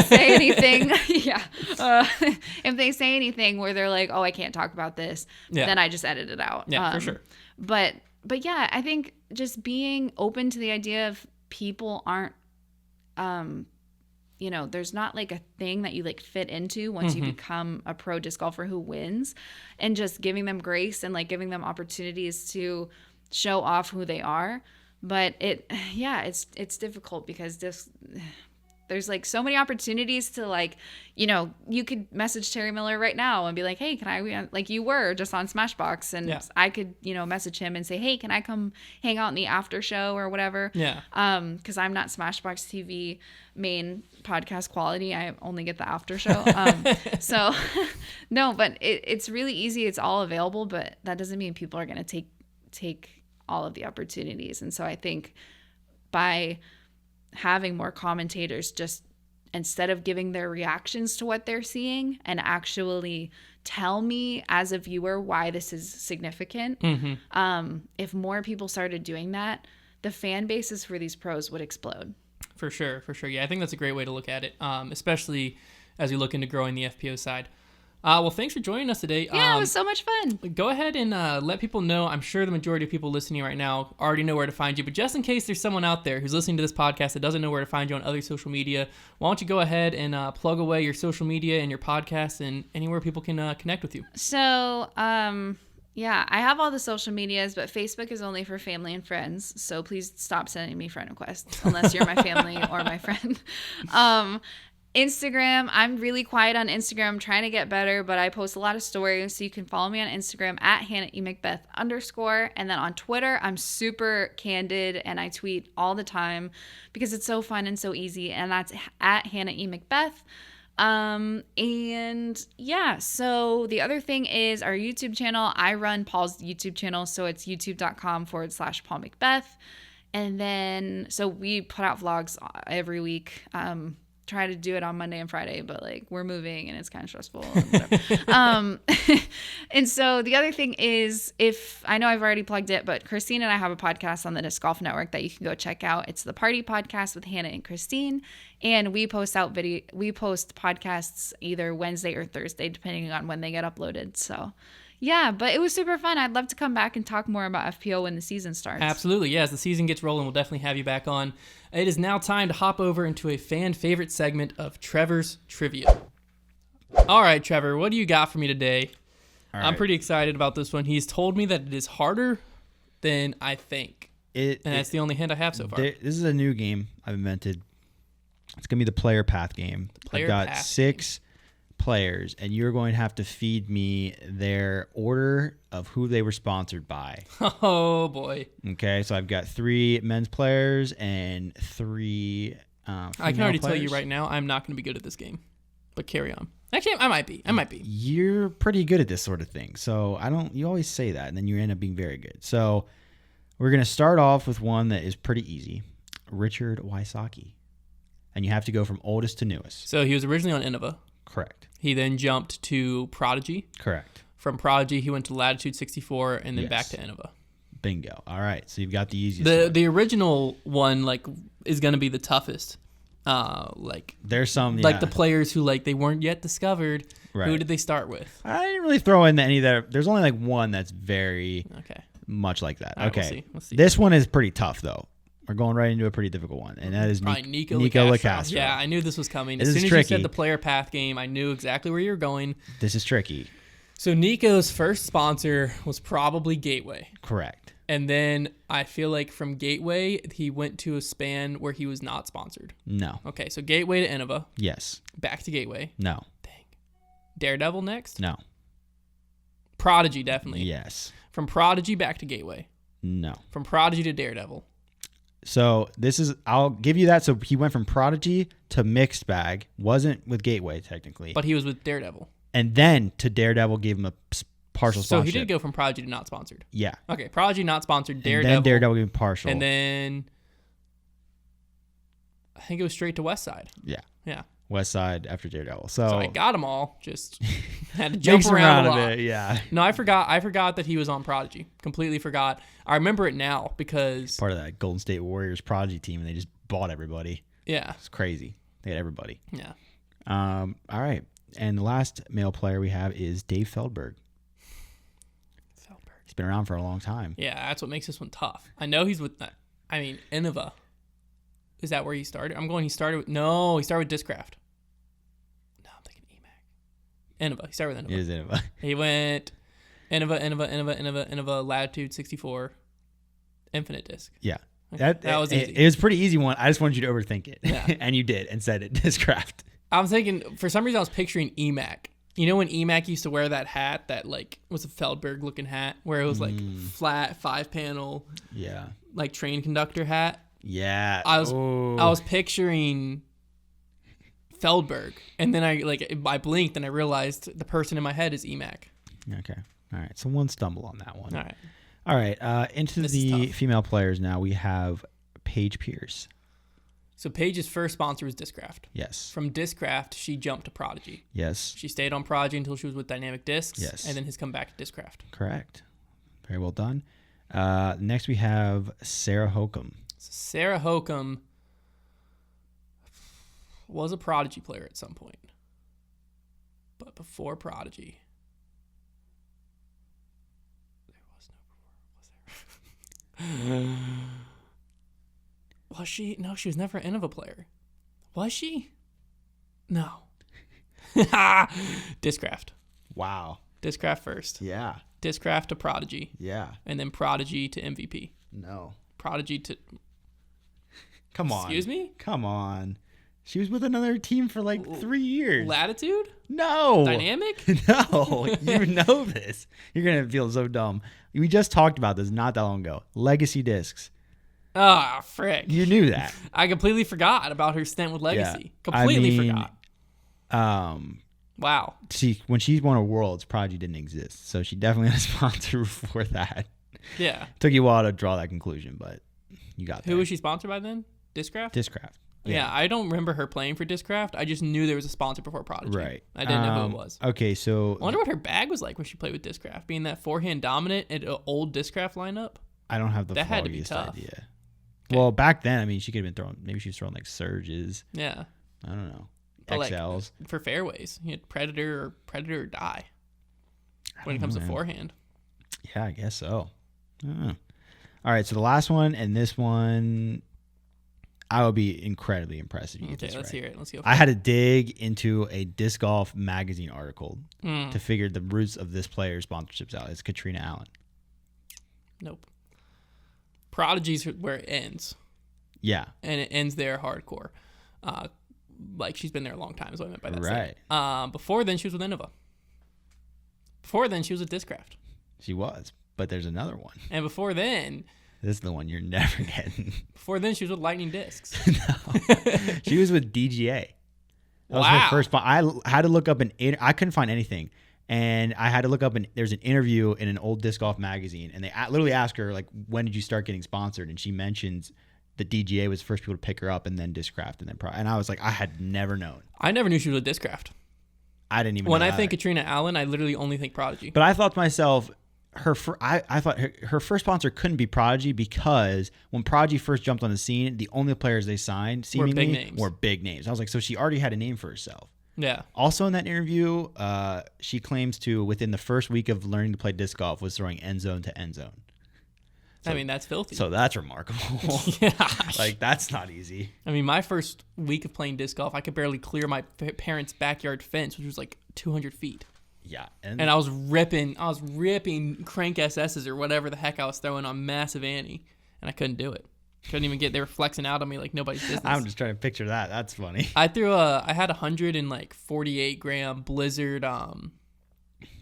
say anything, if they say anything where they're like, oh, I can't talk about this, then I just edit it out. Yeah, for sure. But yeah, I think just being open to the idea of people aren't, there's not like a thing that you like fit into once you become a pro disc golfer who wins, and just giving them grace and like giving them opportunities to show off who they are. But it's difficult because there's like so many opportunities to like, you could message Terry Miller right now and be like, hey, can I, like you were just on Smashbox, and I could, message him and say, hey, can I come hang out in the after show or whatever? Yeah. Cause I'm not Smashbox TV main podcast quality. I only get the after show. So no, but it's really easy. It's all available, but that doesn't mean people are going to take all of the opportunities. And so I think by having more commentators, just instead of giving their reactions to what they're seeing and actually tell me as a viewer why this is significant, if more people started doing that, the fan bases for these pros would explode. For sure. Yeah, I think that's a great way to look at it, especially as we look into growing the FPO side. Well, thanks for joining us today. Yeah, it was so much fun. Go ahead and let people know. I'm sure the majority of people listening right now already know where to find you, but just in case there's someone out there who's listening to this podcast that doesn't know where to find you on other social media, why don't you go ahead and plug away your social media and your podcast and anywhere people can connect with you. So, yeah, I have all the social medias, but Facebook is only for family and friends. So please stop sending me friend requests unless you're my family or my friend. Instagram, I'm really quiet on Instagram. I'm trying to get better, but I post a lot of stories. So you can follow me on Instagram at HannahEMcBeth_. And then on Twitter, I'm super candid and I tweet all the time because it's so fun and so easy. And that's at HannahEMcBeth. And yeah, so the other thing is our YouTube channel. I run Paul's YouTube channel. So it's youtube.com/Paul McBeth. And then, so we put out vlogs every week. Try to do it on Monday and Friday, but like we're moving and it's kind of stressful. And, and so the other thing is, if I know I've already plugged it, but Christine and I have a podcast on the Disc Golf Network that you can go check out. It's the Party Podcast with Hannah and Christine. And we post podcasts either Wednesday or Thursday, depending on when they get uploaded. So Yeah, but it was super fun. I'd love to come back and talk more about FPO when the season starts. Absolutely. Yeah, as the season gets rolling, we'll definitely have you back on. It is now time to hop over into a fan favorite segment of Trevor's Trivia. All right, Trevor, what do you got for me today? All I'm right. pretty excited about this one. He's told me that it is harder than I think. And that's the only hint I have so far. This is a new game I've invented. It's going to be the player path game. I've got 6 players, and you're going to have to feed me their order of who they were sponsored by. Oh, boy. Okay, so I've got 3 men's players and 3 female I can already tell you players. right now, I'm not going to be good at this game. But carry on. Actually, I might be. You're pretty good at this sort of thing. So you always say that, and then you end up being very good. So we're going to start off with one that is pretty easy. Richard Wysocki. And you have to go from oldest to newest. So he was originally on Innova. Correct. He then jumped to Prodigy. Correct. From Prodigy, he went to Latitude 64 and then Yes. back to Innova. Bingo. All right. So you've got the easiest one. The original one is going to be the toughest. There's some the players who they weren't yet discovered. Right. Who did they start with? I didn't really throw in any that. There's only one that's very much like that. All right, okay. we'll see. This one is pretty tough though. We're going right into a pretty difficult one, and that is Nico Lacastro. Yeah, I knew this was coming. This As is soon as tricky. you said the player path game, I knew exactly where you were going. This is tricky. So Nico's first sponsor was probably Gateway. Correct. And then I feel like from Gateway, he went to a span where he was not sponsored. No. Okay, so Gateway to Innova. Yes. Back to Gateway. No. Dang. Daredevil next? No. Prodigy, definitely. Yes. From Prodigy back to Gateway. No. From Prodigy to Daredevil. So I'll give you that. So he went from Prodigy to Mixed Bag. Wasn't with Gateway technically. But he was with Daredevil. And then to Daredevil gave him a partial So he sponsorship. did go from Prodigy to not sponsored. Yeah. Okay, Prodigy not sponsored, Daredevil. And then Daredevil gave him partial. And then I think it was straight to West Side. Yeah. Yeah. West Side after Daredevil. So I got them all. Just had to jump mix around a a lot. bit. Yeah. No, I forgot that he was on Prodigy. Completely forgot. I remember it now because Part of that Golden State Warriors Prodigy team, and they just bought everybody. yeah. It's crazy. They had everybody. Yeah. All right. And the last male player we have is Dave Feldberg. He's been around for a long time. Yeah, that's what makes this one tough. I know he's with Innova. Is that where he started? He started with Discraft. No, I'm thinking EMAC. Innova. He started with Innova. It is Innova. He went Innova, Latitude 64, Infinite Disc. Yeah. Okay, that was easy. It was a pretty easy one. I just wanted you to overthink it. Yeah. And you did and said it. Discraft. I was thinking, for some reason, I was picturing EMAC. You know when EMAC used to wear that hat that was a Feldberg looking hat where it was flat 5-panel Yeah. train conductor hat? Yeah. I was picturing Feldberg, and then I blinked and I realized the person in my head is EMAC. Okay. All right. So one stumble on that one. All right. All right. Into This is the tough. female players now. We have Paige Pierce. So Paige's first sponsor was Discraft. Yes. From Discraft, she jumped to Prodigy. Yes. She stayed on Prodigy until she was with Dynamic Discs. Yes. And then has come back to Discraft. Correct. Very well done. Next we have Sarah Hokum. So Sarah Hokum was a Prodigy player at some point. But before Prodigy, there was no before, was there? Was she? No, she was never an Innova player. Was she? No. Discraft. Wow. Discraft first. Yeah. Discraft to Prodigy. Yeah. And then Prodigy to MVP. No. Prodigy to... Come on. Excuse me? Come on. She was with another team for 3 years. Latitude? No. Dynamic? No. You know this. You're going to feel so dumb. We just talked about this not that long ago. Legacy Discs. Ah, frick. You knew that. I completely forgot about her stint with Legacy. Yeah. Completely forgot. Wow. When she won a Worlds, Prodigy didn't exist. So she definitely had a sponsor before that. Yeah. Took you a while to draw that conclusion, but you got there. Who was she sponsored by then? Discraft? Discraft. Yeah, I don't remember her playing for Discraft. I just knew there was a sponsor before Prodigy. Right. I didn't know who it was. Okay, so I wonder what her bag was like when she played with Discraft, being that forehand dominant and an old Discraft lineup. I don't have the That had to be foggiest tough. idea. Okay. Well, back then, I mean, she could have been throwing. Maybe she was throwing Surges. Yeah. I don't know. But XLs. for fairways, you had Predator or Die. when it comes to forehand. Yeah, I guess so. All right, so the last one, and this one, I would be incredibly impressed if you get this let's right. hear it. Let's go. I had to dig into a disc golf magazine article to figure the roots of this player's sponsorships out. It's Katrina Allen. Nope. Prodigy's where it ends. Yeah. And it ends there hardcore. Like she's been there a long time is what I meant by that. Right. Before then, she was with Innova. Before then, she was with Discraft. She was, but there's another one. And before then... This is the one you're never getting. Before then, she was with Lightning Discs. No. She was with DGA. That was her first. I had to look up I couldn't find anything. And I had to look up there's an interview in an old disc golf magazine. And they literally asked her, like, when did you start getting sponsored? And she mentions that DGA was the first people to pick her up, and then Discraft. And I was like, I had never known. I never knew she was with Discraft. I didn't even When know I that. think Katrina Allen, I literally only think Prodigy. But I thought to myself, I thought her first sponsor couldn't be Prodigy because when Prodigy first jumped on the scene, the only players they signed seemingly were big names. I was like, so she already had a name for herself. Yeah. Also in that interview, she claims to, within the first week of learning to play disc golf, was throwing end zone to end zone. So, I mean, that's filthy. So that's remarkable. Yeah. Like, that's not easy. I mean, my first week of playing disc golf, I could barely clear my parents' backyard fence, which was like 200 feet. Yeah. And I was ripping crank SSs or whatever the heck I was throwing on massive Annie, and I couldn't do it. Couldn't even get, they were flexing out on me like nobody's business. I'm just trying to picture that. That's funny. I had 148 gram Blizzard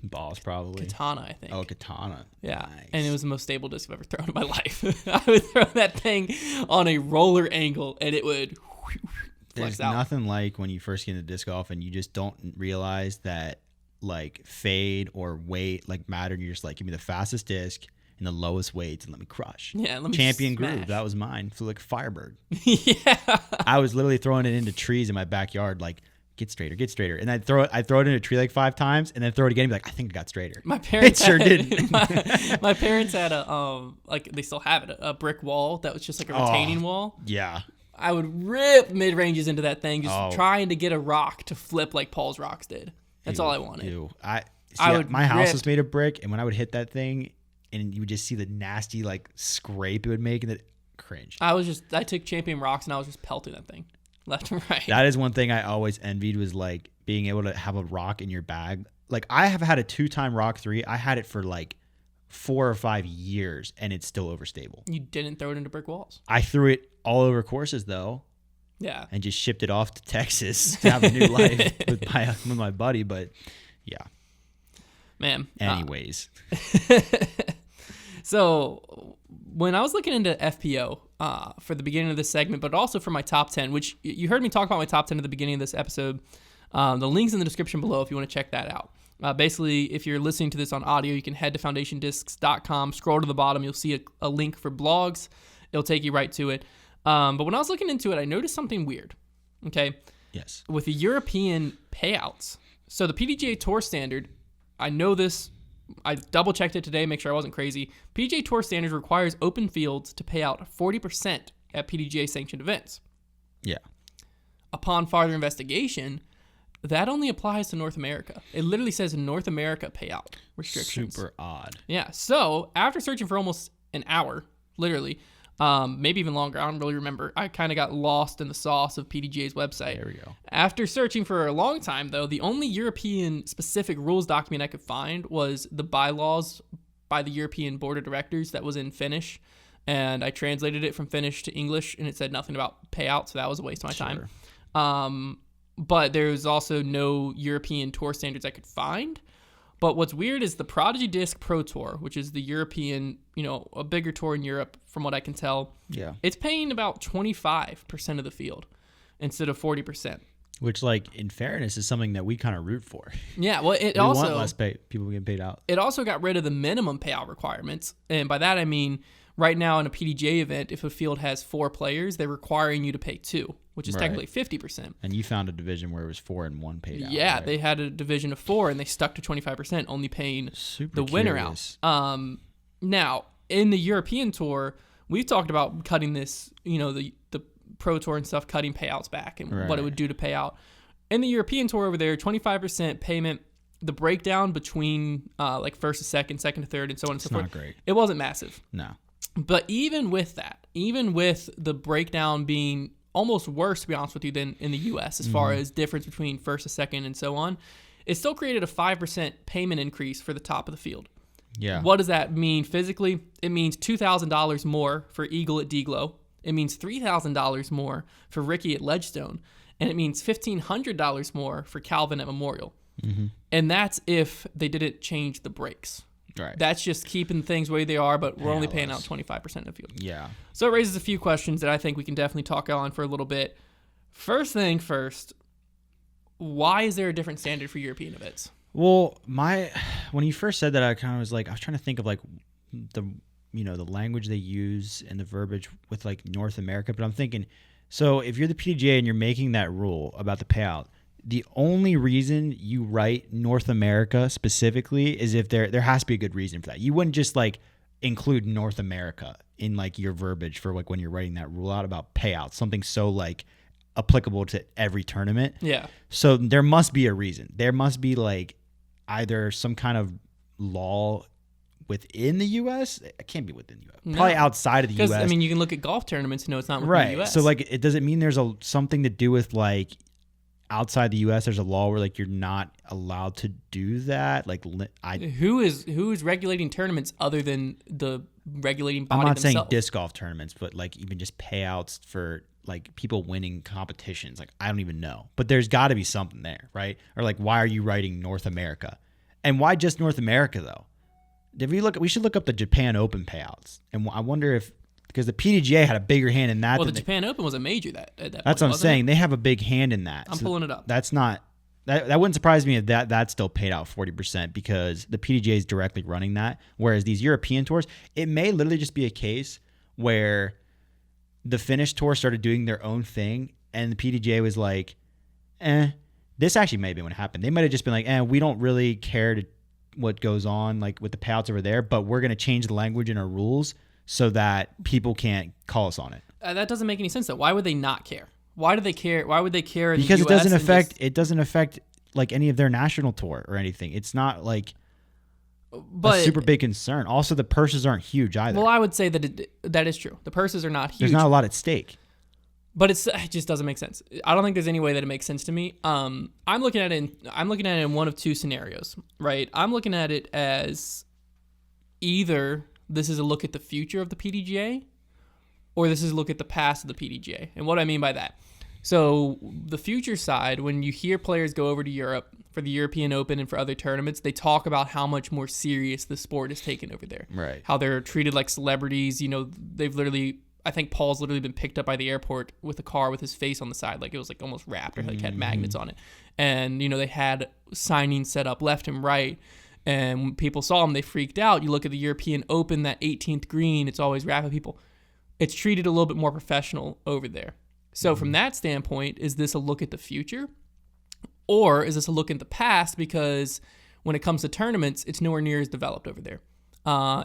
Balls, probably. Katana, I think. Oh, Katana. Yeah. Nice. And it was the most stable disc I've ever thrown in my life. I would throw that thing on a roller angle and it would flex There's out. nothing like when you first get into disc golf and you just don't realize that like fade or weight like matter. And you're just like, give me the fastest disc and the lowest weights and let me crush. Yeah, let me Champion smash. Groove. That was mine. Flew like a Firebird. Yeah. I was literally throwing it into trees in my backyard like, get straighter. And I'd throw it in a tree like 5 times and then throw it again and be like, I think it got straighter. My parents It sure did. my parents had a like they still have it, a brick wall that was just like a retaining wall. Yeah. I would rip mid ranges into that thing, just trying to get a rock to flip like Paul's rocks did. That's all I wanted. My house was made of brick, and when I would hit that thing, and you would just see the nasty like scrape it would make, and that cringe. I took Champion rocks and I was just pelting that thing left and right. That is one thing I always envied, was like being able to have a rock in your bag. Like I have had a 2-time rock 3. I had it for like 4 or 5 years, and it's still overstable. You didn't throw it into brick walls. I threw it all over courses though. Yeah. And just shipped it off to Texas to have a new life with my buddy. But yeah. Man. Anyways. So when I was looking into FPO for the beginning of this segment, but also for my top 10, which you heard me talk about my top 10 at the beginning of this episode. The link's in the description below if you want to check that out. Basically, if you're listening to this on audio, you can head to foundationdiscs.com, scroll to the bottom. You'll see a link for blogs. It'll take you right to it. But when I was looking into it, I noticed something weird. Okay. Yes. With the European payouts. So the PDGA Tour Standard, I know this. I double checked it today, make sure I wasn't crazy. PDGA Tour Standard requires open fields to pay out 40% at PDGA sanctioned events. Yeah. Upon farther investigation, that only applies to North America. It literally says North America payout restrictions. Super odd. Yeah. So after searching for almost an hour, literally, maybe even longer, I don't really remember. I kind of got lost in the sauce of PDGA's website. There we go. After searching for a long time, though, the only European-specific rules document I could find was the bylaws by the European Board of Directors that was in Finnish, and I translated it from Finnish to English, and it said nothing about payout, so that was a waste of my time. But there's also no European tour standards I could find. But what's weird is the Prodigy Disc Pro Tour, which is the European, a bigger tour in Europe, from what I can tell. Yeah. It's paying about 25% of the field instead of 40%. Which, like, in fairness, is something that we kind of root for. Yeah, well, We want less people getting paid out. It also got rid of the minimum payout requirements. And by that, I mean, right now in a PDGA event, if a field has 4 players, they're requiring you to pay 2, which is technically 50%. And you found a division where it was 4 and 1 paid out. Yeah, right? they had a division of 4, and they stuck to 25%, only paying the winner out. Now, in the European Tour, we've talked about cutting this, the Pro Tour and stuff, cutting payouts back and what it would do to pay out. In the European Tour over there, 25% payment the breakdown between like first to second, second to third, and so on and so forth. Not great. It wasn't massive. No. But even with that, even with the breakdown being almost worse, to be honest with you, than in the U.S. as far as difference between first to second and so on, it still created a 5% payment increase for the top of the field. Yeah. What does that mean physically? It means $2,000 more for Eagle at Deglow. It means $3,000 more for Ricky at Ledgestone. And it means $1,500 more for Calvin at Memorial. Mm-hmm. And that's if they didn't change the brakes. Right. That's just keeping things the way they are, but we're only paying out less. 25% of the field. Yeah. So it raises a few questions that I think we can definitely talk on for a little bit. First thing first, why is there a different standard for European events? Well, when you first said that, I kind of was like, I was trying to think of like the language they use and the verbiage with like North America, but I'm thinking, so if you're the PDGA and you're making that rule about the payout, the only reason you write North America specifically is if there has to be a good reason for that. You wouldn't just like include North America in like your verbiage for like when you're writing that rule out about payouts, something so like applicable to every tournament. Yeah. So there must be a reason. There must be like either some kind of law within the U.S. It can't be within the U.S. No. Probably outside of the U.S. Because, I mean, you can look at golf tournaments and know it's not within right. the U.S. So like, it doesn't mean there's something to do with like outside the U.S. There's a law where like you're not allowed to do that. Like who is regulating tournaments other than the regulating body I'm not themselves? saying disc golf tournaments, but like even just payouts for like people winning competitions. Like I don't even know, but there's got to be something there, right? Or like, why are you writing North America, and why just North America though? We should look up the Japan Open payouts, and I wonder if because the PDGA had a bigger hand in that. Well, the Japan Open was a major at that point. That's what I'm saying. It? They have a big hand in that. I'm pulling it up. That's not that wouldn't surprise me if that's still paid out 40% because the PDGA is directly running that. Whereas these European tours, it may literally just be a case where the Finnish tour started doing their own thing, and the PDGA was like, this actually may have been what happened. They might have just been like, we don't really care what goes on like with the payouts over there, but we're going to change the language in our rules so that people can't call us on it. That doesn't make any sense though. Why would they not care? Why do they care? Why would they care in because the US it doesn't affect like any of their national tour or anything. It's not like a super big concern. Also, the purses aren't huge either. Well, I would say that that is true. The purses are not huge. There's not a lot at stake. But it just doesn't make sense. I don't think there's any way that it makes sense to me. I'm looking at it in one of two scenarios, right? I'm looking at it as either this is a look at the future of the PDGA or this is a look at the past of the PDGA. And what I mean by that. So the future side, when you hear players go over to Europe for the European Open and for other tournaments, they talk about how much more serious the sport is taken over there. Right. How they're treated like celebrities. You know, I think Paul's literally been picked up by the airport with a car with his face on the side. Like it was like almost wrapped or like had magnets on it. And, you know, they had signings set up left and right. And when people saw them, they freaked out. You look at the European Open, that 18th green, it's always wrapping people. It's treated a little bit more professional over there. So from that standpoint, is this a look at the future? Or is this a look at the past? Because when it comes to tournaments, it's nowhere near as developed over there.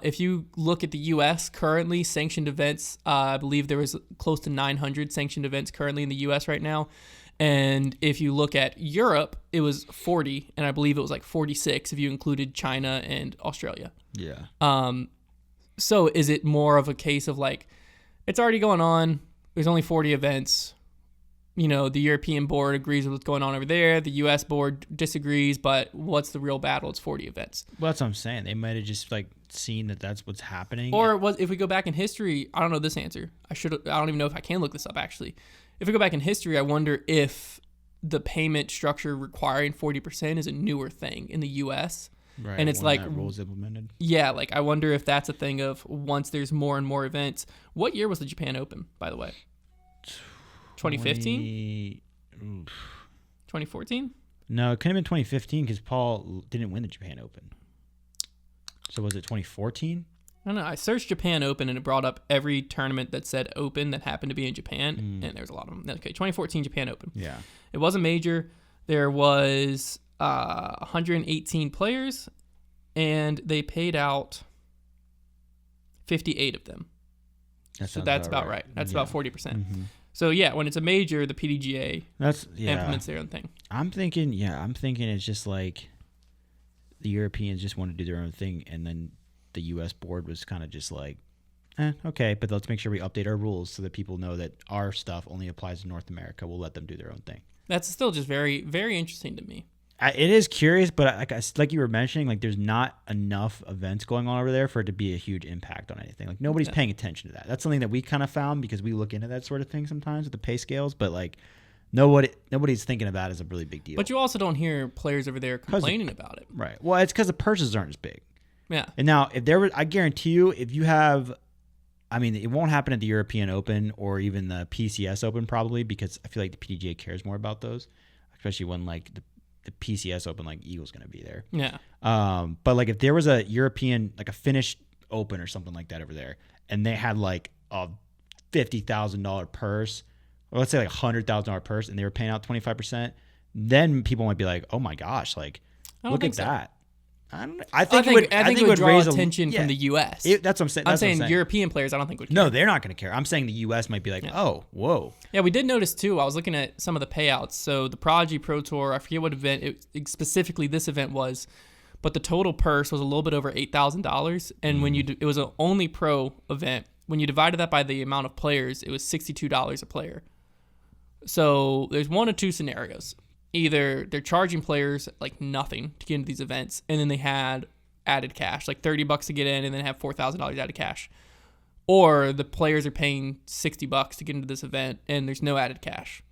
If you look at the U.S. currently, sanctioned events, I believe there was close to 900 sanctioned events currently in the U.S. right now. And if you look at Europe, it was 40, and I believe it was like 46 if you included China and Australia. Yeah. So is it more of a case of like, it's already going on, there's only 40 events, you know, the European board agrees with what's going on over there, the U.S. board disagrees, but what's the real battle? It's 40 events. Well, that's what I'm saying. They might have just like seen that that's what's happening. Or if we go back in history, I don't know this answer. I don't even know if I can look this up actually. If we go back in history, I wonder if the payment structure requiring 40% is a newer thing in the U.S. Right, and it's like that rules implemented. Yeah, like I wonder if that's a thing of once there's more and more events. What year was the Japan Open, by the way? 2015? 2014? No, it couldn't have been 2015 because Paul didn't win the Japan Open. So was it 2014? I don't know. I searched Japan Open and it brought up every tournament that said Open that happened to be in Japan, and there's a lot of them. Okay, 2014 Japan Open. Yeah. It wasn't major. There was 118 players, and they paid out 58 of them. So that's about right. That's about 40%. Mm-hmm. So yeah, when it's a major, the PDGA implements their own thing. I'm thinking it's just like the Europeans just want to do their own thing, and then the U.S. board was kind of just like, okay, but let's make sure we update our rules so that people know that our stuff only applies to North America. We'll let them do their own thing. That's still just very, very interesting to me. It is curious, but like you were mentioning, like there's not enough events going on over there for it to be a huge impact on anything. Like nobody's paying attention to that. That's something that we kind of found because we look into that sort of thing sometimes with the pay scales, but like nobody's thinking about it as a really big deal. But you also don't hear players over there complaining about it. Right. Well, it's because the purses aren't as big. Yeah. And now, if there was, I guarantee you, if you have, I mean, it won't happen at the European Open or even the PCS Open probably because I feel like the PDGA cares more about those, especially when like the PCS Open, like Eagle's going to be there. Yeah. But like if there was a European, like a Finnish Open or something like that over there, and they had like a $50,000 purse, or let's say like $100,000 purse, and they were paying out 25%, then people might be like, oh my gosh, like look at that. I think it would draw raise attention from the U.S. That's what I'm saying. I'm saying European players, I don't think would care. No, they're not going to care. I'm saying the U.S. might be like, oh, whoa. Yeah, we did notice too. I was looking at some of the payouts. So the Prodigy Pro Tour, I forget what event specifically this event was, but the total purse was a little bit over $8,000. And when it was an only pro event, when you divided that by the amount of players, it was $62 a player. So there's one of two scenarios. Either they're charging players like nothing to get into these events, and then they had added cash, like $30 to get in, and then have $4,000 added cash. Or the players are paying $60 to get into this event, and there's no added cash.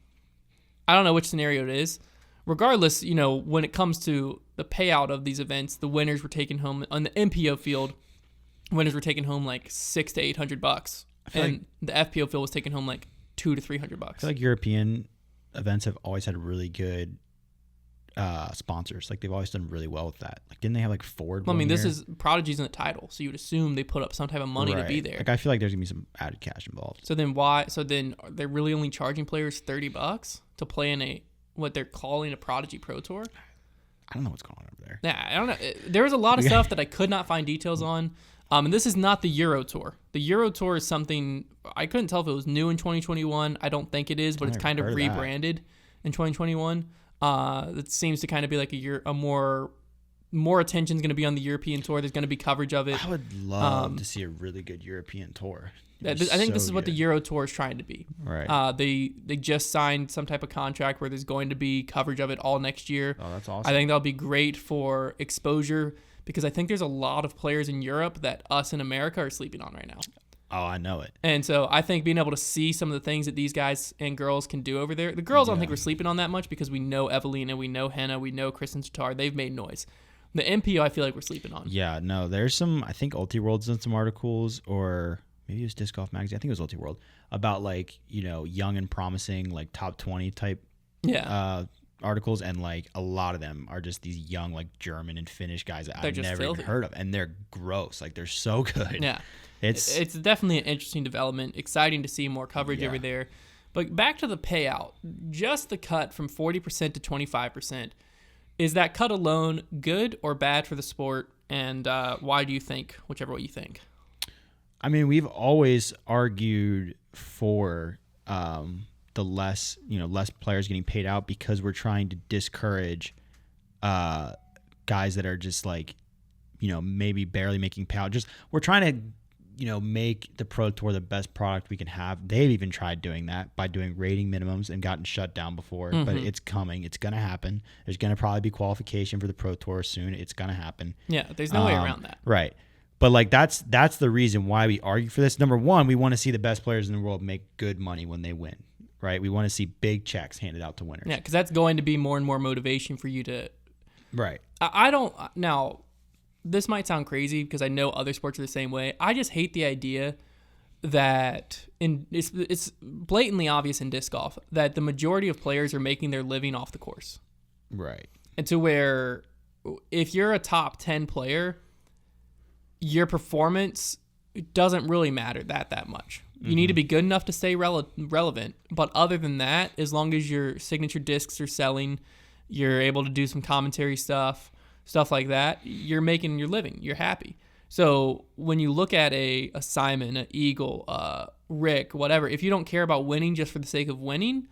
I don't know which scenario it is. Regardless, when it comes to the payout of these events, the winners were taking home on the MPO field. Winners were taking home like $600 to $800, and the FPO field was taking home like $200 to $300. I feel like European events have always had really good sponsors. Like they've always done really well with that. Like didn't they have like Ford? Well, I mean, this is Prodigy's in the title, so you would assume they put up some type of money to be there. Like I feel like there's gonna be some added cash involved. So then why? So then they're really only charging players $30 to play in what they're calling a Prodigy Pro Tour? I don't know what's going on over there. Yeah, I don't know. There was a lot of stuff that I could not find details on. And this is not the Euro Tour. The Euro Tour is something I couldn't tell if it was new in 2021. I don't think it is, but it's kind of rebranded in 2021. It seems to kind of be like a more attention is going to be on the European Tour. There's going to be coverage of it. I would love to see a really good European Tour. I think this is what the Euro Tour is trying to be. Right. They just signed some type of contract where there's going to be coverage of it all next year. Oh, that's awesome. I think that'll be great for exposure because I think there's a lot of players in Europe that us in America are sleeping on right now. Oh, I know it. And so I think being able to see some of the things that these guys and girls can do over there. The girls I don't think we're sleeping on that much because we know Evelina, we know Henna, we know Kristen Tatar. They've made noise. The MPO I feel like we're sleeping on. Yeah, no, there's some, I think Ulti World's done some articles, or maybe it was Disc Golf Magazine. I think it was Ulti World, about like, young and promising, like top 20 type articles, and like a lot of them are just these young like German and Finnish guys that I've never even heard of, and they're gross. Like they're so good. Yeah, it's definitely an interesting development. Exciting to see more coverage over there. But back to the payout, just the cut from 40% to 25%. Is that cut alone good or bad for the sport? And why do you think? Whichever way you think. I mean, we've always argued for the less players getting paid out because we're trying to discourage guys that are just like, maybe barely making payout. Just we're trying to, make the Pro Tour the best product we can have. They've even tried doing that by doing rating minimums and gotten shut down before, but it's coming. It's going to happen. There's going to probably be qualification for the Pro Tour soon. It's going to happen. Yeah, there's no way around that. Right. But like that's the reason why we argue for this. Number one, we want to see the best players in the world make good money when they win. Right? We want to see big checks handed out to winners. Yeah, because that's going to be more and more motivation for you to. Right. I don't now. This might sound crazy because I know other sports are the same way. I just hate the idea that it's blatantly obvious in disc golf that the majority of players are making their living off the course. Right. And to where if you're a top 10 player, your performance doesn't really matter that much. You need to be good enough to stay relevant. But other than that, as long as your signature discs are selling, you're able to do some commentary stuff like that, you're making your living. You're happy. So when you look at a Simon, an Eagle, Rick, whatever, if you don't care about winning just for the sake of winning,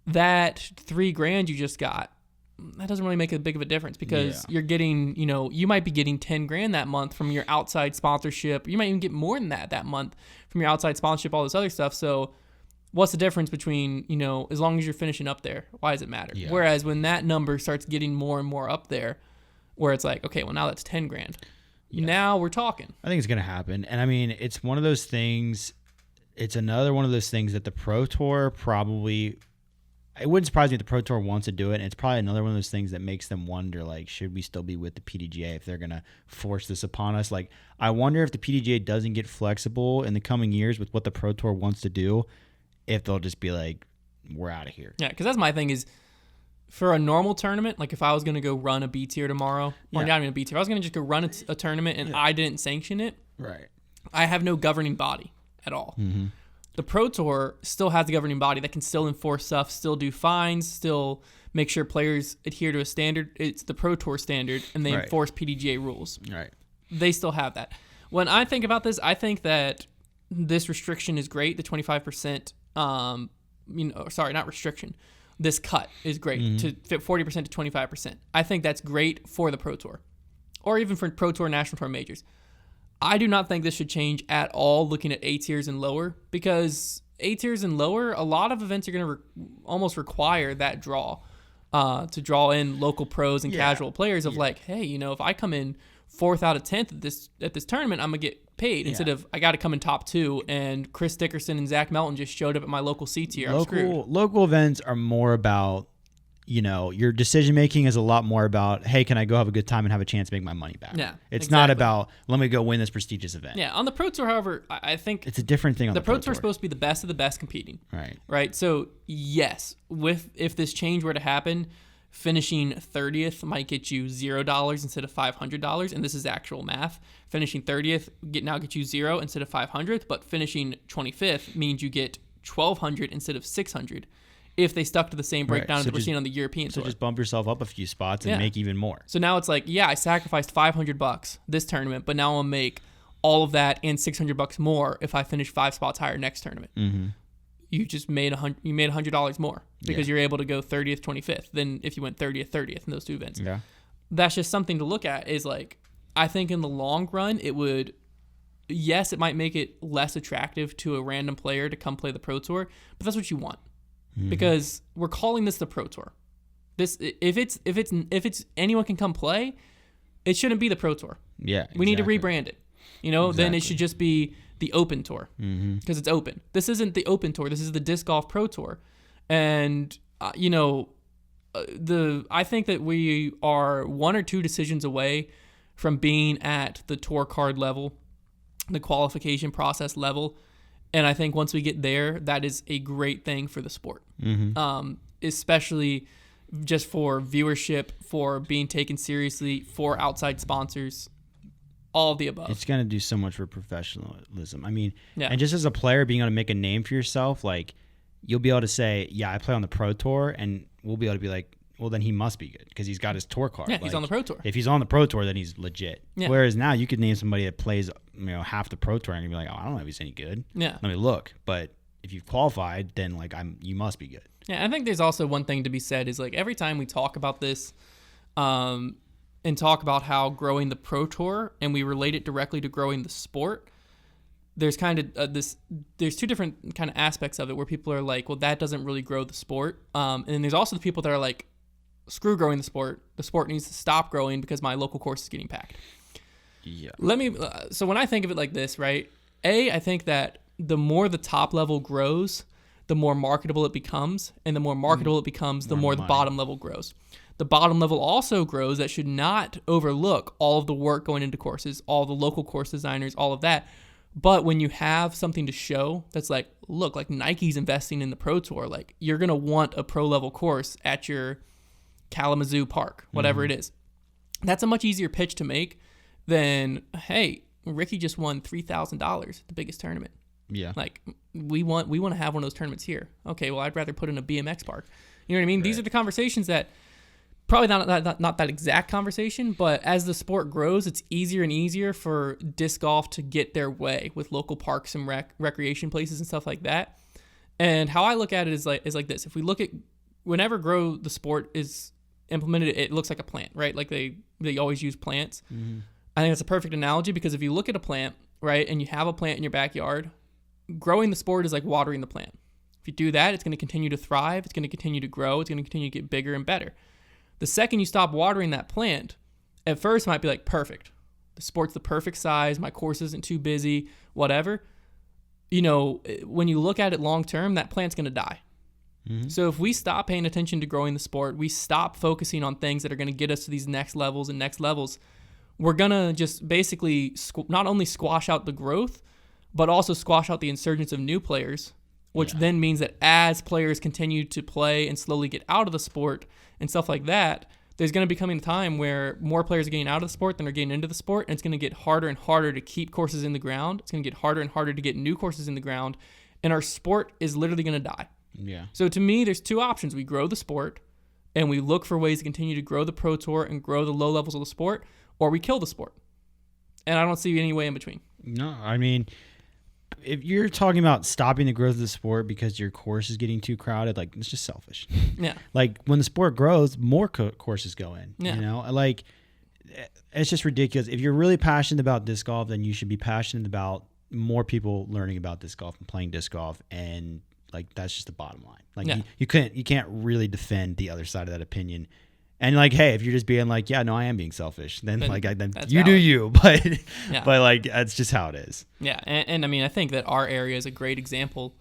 that $3,000 you just got that doesn't really make a big of a difference because you're getting, you might be getting 10 grand that month from your outside sponsorship. You might even get more than that month from your outside sponsorship, all this other stuff. So what's the difference between, as long as you're finishing up there, why does it matter? Yeah. Whereas when that number starts getting more and more up there, where it's like, okay, well, now that's 10 grand. Yeah. Now we're talking. I think it's going to happen. And I mean, it's one of those things. It's another one of those things that the Pro Tour probably, it wouldn't surprise me if the Pro Tour wants to do it. And it's probably another one of those things that makes them wonder, like, should we still be with the PDGA if they're going to force this upon us? Like, I wonder if the PDGA doesn't get flexible in the coming years with what the Pro Tour wants to do, if they'll just be like, we're out of here. Yeah, because that's my thing is, for a normal tournament, like if I was going to go run a B tier tomorrow, or not even a B tier, I was going to just go run a tournament and I didn't sanction it. Right. I have no governing body at all. Mm-hmm. The Pro Tour still has a governing body that can still enforce stuff, still do fines, still make sure players adhere to a standard. It's the Pro Tour standard, and they enforce PDGA rules. Right. They still have that. When I think about this, I think that this restriction is great, the 25%, not restriction. This cut is great to fit 40% to 25%. I think that's great for the Pro Tour or even for Pro Tour National Tour majors. I do not think this should change at all looking at A tiers and lower because A tiers and lower, a lot of events are going to almost require that draw to draw in local pros and casual players of like, hey, if I come in 4th out of 10th at this tournament, I'm going to get paid instead of I got to come in top 2 and Chris Dickerson and Zach Melton just showed up at my local C tier. I'm screwed. Local events are more about, your decision making is a lot more about, hey, can I go have a good time and have a chance to make my money back? Yeah, it's not about let me go win this prestigious event. Yeah, on the Pro Tour, however, I think it's a different thing. On the Pro Tour is supposed to be the best of the best competing. Right. So yes, if this change were to happen, finishing 30th might get you $0 instead of $500, and this is actual math. Finishing 30th now gets you 0 instead of 500, but finishing 25th means you get 1,200 instead of 600 if they stuck to the same breakdown that we're seeing on the European tour. So just bump yourself up a few spots and make even more. So now it's like, I sacrificed $500 this tournament, but now I'll make all of that and $600 more if I finish 5 spots higher next tournament. Mm-hmm. You just made $100 more because you're able to go 30th, 25th than if you went 30th in those 2 events. Yeah. That's just something to look at is like, I think in the long run, it might make it less attractive to a random player to come play the Pro Tour, but that's what you want because we're calling this the Pro Tour. This, if it's anyone can come play, it shouldn't be the Pro Tour. Yeah. Exactly. We need to rebrand it. Then it should just be the Open Tour because it's open. This isn't the Open Tour. This is the Disc Golf Pro Tour. And, I think that we are 1 or 2 decisions away from being at the tour card level, the qualification process level. And I think once we get there, that is a great thing for the sport, especially just for viewership, for being taken seriously, for outside sponsors. All of the above. It's going to do so much for professionalism. I mean, and just as a player, being able to make a name for yourself, like you'll be able to say, I play on the Pro Tour, and we'll be able to be like, well, then he must be good because he's got his tour card. Yeah, he's on the Pro Tour. If he's on the Pro Tour, then he's legit. Yeah. Whereas now you could name somebody that plays, half the Pro Tour and you'd be like, oh, I don't know if he's any good. Yeah. Let me look. But if you've qualified, then you must be good. Yeah, I think there's also one thing to be said is like every time we talk about this, and talk about how growing the Pro Tour and we relate it directly to growing the sport, there's kind of there's 2 different kind of aspects of it where people are like, well, that doesn't really grow the sport. And then there's also the people that are like, screw growing the sport needs to stop growing because my local course is getting packed. Yeah. So when I think of it like this, right? I think that the more the top level grows, the more marketable it becomes, and the more marketable it becomes, the more the bottom level grows. The bottom level also grows. That should not overlook all of the work going into courses, all the local course designers, all of that. But when you have something to show that's like, look, like Nike's investing in the Pro Tour, like you're going to want a pro level course at your Kalamazoo Park, whatever it is. That's a much easier pitch to make than, hey, Ricky just won $3,000 at the biggest tournament. Yeah. Like we want to have one of those tournaments here. Okay, well, I'd rather put in a BMX park. You know what I mean? Right. These are the conversations that probably not that exact conversation, but as the sport grows, it's easier and easier for disc golf to get their way with local parks and recreation places and stuff like that. And how I look at it is like this. If we look at whenever grow the sport is implemented it, it looks like a plant, right? Like they always use plants. Mm-hmm. I think that's a perfect analogy because if you look at a plant, right, and you have a plant in your backyard, growing the sport is like watering the plant. If you do that, it's going to continue to thrive. It's going to continue to grow. It's going to continue to get bigger and better. The second you stop watering that plant, at first it might be like, perfect. The sport's the perfect size. My course isn't too busy, whatever. You know, when you look at it long term, that plant's going to die. Mm-hmm. So if we stop paying attention to growing the sport, we stop focusing on things that are going to get us to these next levels, we're going to just basically not only squash out the growth, but also squash out the insurgence of new players, which then means that as players continue to play and slowly get out of the sport and stuff like that, there's going to be coming a time where more players are getting out of the sport than are getting into the sport, and it's going to get harder and harder to keep courses in the ground. It's going to get harder and harder to get new courses in the ground, and our sport is literally going to die. Yeah. So to me, there's two options. We grow the sport, and we look for ways to continue to grow the Pro Tour and grow the low levels of the sport, or we kill the sport. And I don't see any way in between. No, I mean, if you're talking about stopping the growth of the sport because your course is getting too crowded, like, it's just selfish. Yeah. Like, when the sport grows, more courses go in. Yeah. You know, like, it's just ridiculous. If you're really passionate about disc golf, then you should be passionate about more people learning about disc golf and playing disc golf, and like, that's just the bottom line. Like, you can't really defend the other side of that opinion. And like, hey, if you're just being like, yeah, no, I am being selfish, then like, then you valid. do you, but Yeah. but like, that's just how it is. Yeah, and I mean, I think that our area is a great example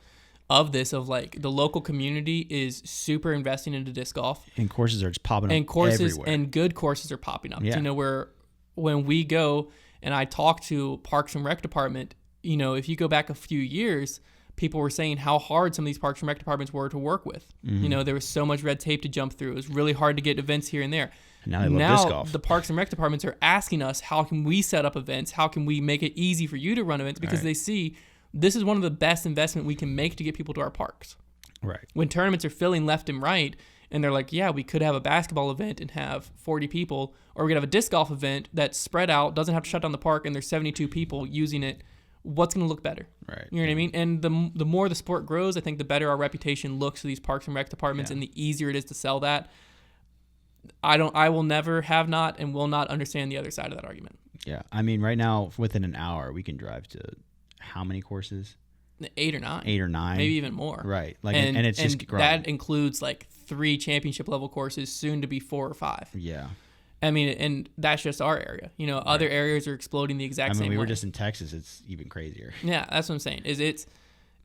of this, of like the local community is super investing into disc golf. And courses are just popping up and courses everywhere. and good courses are popping up. Yeah. You know, when we go and I talk to Parks and Rec department, you know, if you go back a few years, people were saying how hard some of these Parks and Rec departments were to work with. Mm-hmm. You know, there was so much red tape to jump through. It was really hard to get events here and there. And now they love disc golf. The Parks and Rec departments are asking us, how can we set up events? How can we make it easy for you to run events? Because they see this is one of the best investment we can make to get people to our parks. Right. When tournaments are filling left and right, and they're like, yeah, we could have a basketball event and have 40 people, or we could have a disc golf event that's spread out, doesn't have to shut down the park, and there's 72 people using it. What's going to look better? Right. You know what I mean? And the more the sport grows, I think the better our reputation looks to these Parks and Rec departments, and the easier it is to sell that. I will never have not and will not understand the other side of that argument. Yeah. I mean, right now, within an hour, we can drive to how many courses? 8 or 9. 8 or 9. Maybe even more. Right. Like, and it's just growing. That includes like 3 championship level courses, soon to be 4 or 5. Yeah. I mean, and that's just our area. You know, other areas are exploding the exact same way. We were just in Texas. It's even crazier. Yeah, that's what I'm saying. It's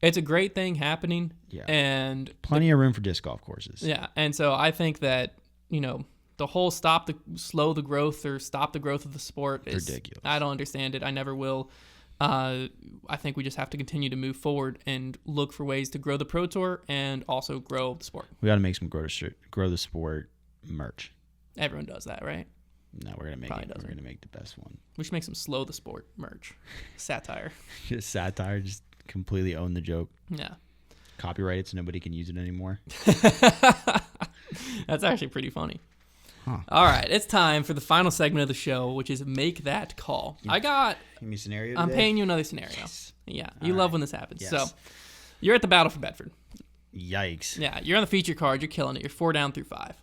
a great thing happening. Yeah. And plenty of room for disc golf courses. Yeah. And so I think that, you know, the whole slow the growth or stop the growth of the sport is ridiculous. I don't understand it. I never will. I think we just have to continue to move forward and look for ways to grow the Pro Tour and also grow the sport. We got to make some grow the sport merch. Everyone does that, right? No, we're gonna make it. We're gonna make the best one. We should make some slow the sport merch, satire. Just satire. Just completely own the joke. Yeah. Copyright it so nobody can use it anymore. That's actually pretty funny. Huh. All right, it's time for the final segment of the show, which is Make That Call. Give me a scenario. I'm today? paying you another scenario. Yes. Yeah, you love when this happens. Yes. So, you're at the Battle for Bedford. Yikes. Yeah, you're on the feature card. You're killing it. You're 4 down through 5.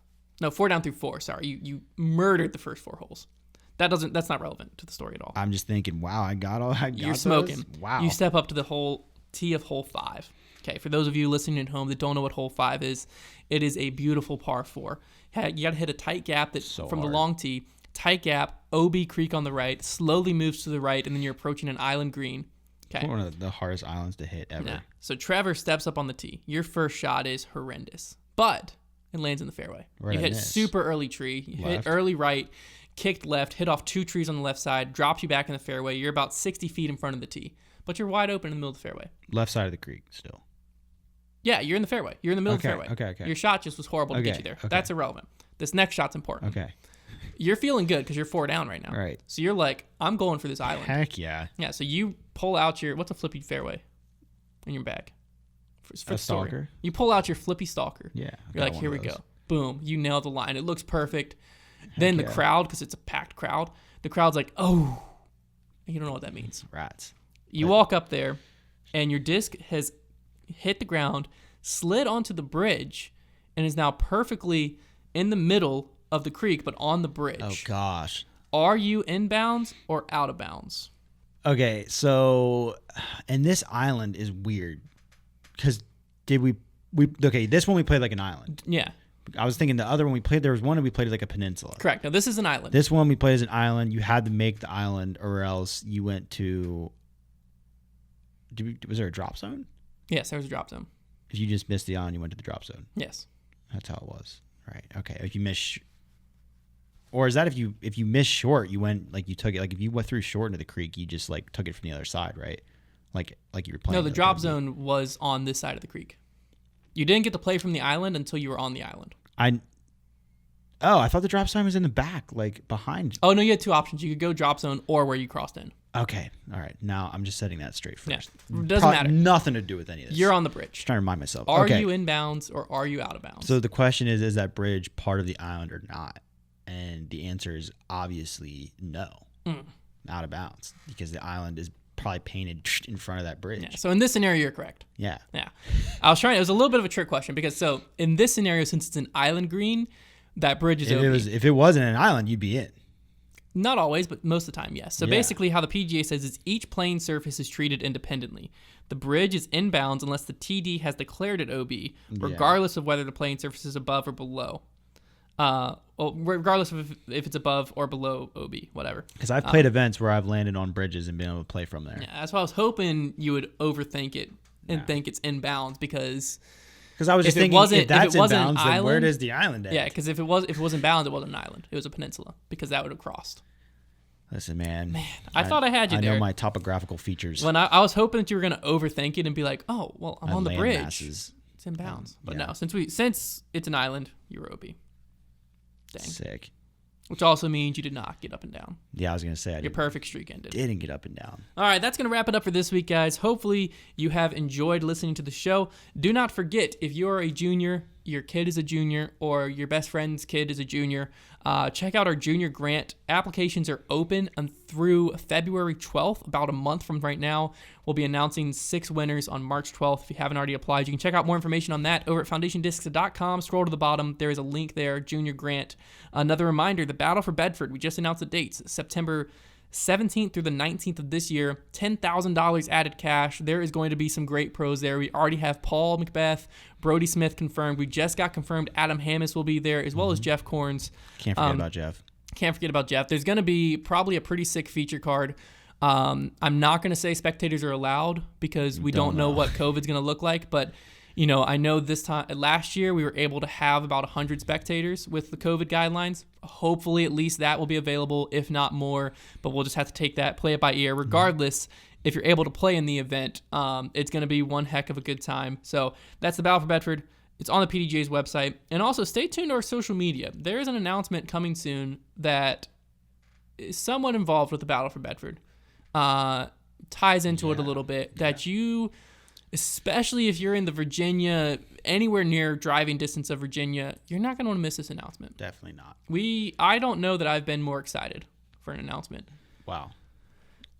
No, 4 down through 4. Sorry, you murdered the first 4 holes. That's not relevant to the story at all. I'm just thinking, wow, You're smoking. Wow. You step up to the whole tee of hole 5. Okay, for those of you listening at home that don't know what hole 5 is, it is a beautiful par 4. You got to hit a tight gap from the long tee, tight gap, OB Creek on the right, slowly moves to the right, and then you're approaching an island green. Okay. One of the hardest islands to hit ever. Yeah. So Trevor steps up on the tee. Your first shot is horrendous, but it lands in the fairway. Right, you hit super early tree, you hit early right, kicked left, hit off 2 trees on the left side, drops you back in the fairway. You're about 60 feet in front of the tee, but you're wide open in the middle of the fairway. Left side of the creek still. Yeah, you're in the fairway. You're in the middle of the fairway. Okay. Your shot just was horrible to get you there. Okay. That's irrelevant. This next shot's important. Okay. You're feeling good because you're 4 down right now. Right. So you're like, I'm going for this island. Heck yeah. Yeah, so you pull out what's a flippy fairway in your bag? For A stalker? You pull out your flippy stalker. Yeah. You're like, here we go. Boom. You nailed the line. It looks perfect. Then the crowd, because it's a packed crowd, the crowd's like, oh. You don't know what that means. Rats. You walk up there, and your disc has hit the ground, slid onto the bridge, and is now perfectly in the middle of the creek, but on the bridge. Oh gosh. Are you inbounds or out of bounds? Okay, so and this island is weird because did we okay? This one we played like an island. Yeah. I was thinking the other one we played. There was one that we played like a peninsula. Correct. Now this is an island. This one we played as an island. You had to make the island, or else you went to. Was there a drop zone? Yes, there was a drop zone. If you just missed the island, you went to the drop zone. Yes. That's how it was. Right. Okay. If you miss, or is that if you missed short, you went like you took it like if you went through short into the creek, you just like took it from the other side, right? Like you were playing. No, the drop zone was on this side of the creek. You didn't get to play from the island until you were on the island. I thought the drop zone was in the back, like behind. Oh no, you had two options. You could go drop zone or where you crossed in. Okay. All right. Now I'm just setting that straight first. Yeah. It doesn't matter. Nothing to do with any of this. You're on the bridge. Just trying to remind myself. Are Okay. you inbounds or are you out of bounds? So the question is that bridge part of the island or not? And the answer is obviously no. Out of bounds because the island is probably painted in front of that bridge. Yeah. So in this scenario, you're correct. Yeah. Yeah. It was a little bit of a trick question because so in this scenario, since it's an island green, that bridge is open. If it wasn't an island, you'd be in. Not always, but most of the time, yes. So Yeah. basically how the PGA says is each playing surface is treated independently. The bridge is inbounds unless the TD has declared it OB, regardless of whether the playing surface is above or below. Regardless of if it's above or below OB, whatever. Because I've played events where I've landed on bridges and been able to play from there. Yeah, that's why I was hoping you would overthink it and think it's inbounds because I was just thinking if that's inbounds, then where does the island end? Yeah, because if it was inbounds, it wasn't an island. It was a peninsula because that would have crossed. Listen, man. I thought I had you there. I know my topographical features. When I was hoping that you were going to overthink it and be like, oh, well, I'm on the bridge. Masses. It's inbounds. But yeah. no, since it's an island, you're OB. Dang. Sick. Which also means you did not get up and down. Yeah, I was going to say. Your perfect streak ended. Didn't get up and down. All right, that's going to wrap it up for this week, guys. Hopefully you have enjoyed listening to the show. Do not forget, if you're a junior, your kid is a junior, or your best friend's kid is a junior, check out our junior grant. Applications are open through February 12th, about a month from right now. We'll be announcing 6 winners on March 12th. If you haven't already applied, you can check out more information on that over at foundationdiscs.com. Scroll to the bottom. There is a link there, junior grant. Another reminder, the Battle for Bedford. We just announced the dates, September 17th through the 19th of this year, $10,000 added cash. There is going to be some great pros there. We already have Paul McBeth, Brody Smith confirmed. We just got confirmed Adam Hammis will be there, as well as Jeff Corns. Can't forget about Jeff. Can't forget about Jeff. There's going to be probably a pretty sick feature card. I'm not going to say spectators are allowed because we don't know what COVID's going to look like, but you know, I know last year we were able to have about 100 spectators with the COVID guidelines. Hopefully at least that will be available, if not more, but we'll just have to play it by ear. Regardless, if you're able to play in the event, it's going to be one heck of a good time. So that's the Battle for Bedford. It's on the PDGA's website. And also stay tuned to our social media. There is an announcement coming soon that is somewhat involved with the Battle for Bedford. Ties into it a little bit. That you, especially if you're in the Virginia, anywhere near driving distance of Virginia, you're not going to want to miss this announcement. Definitely not. I don't know that I've been more excited for an announcement. Wow.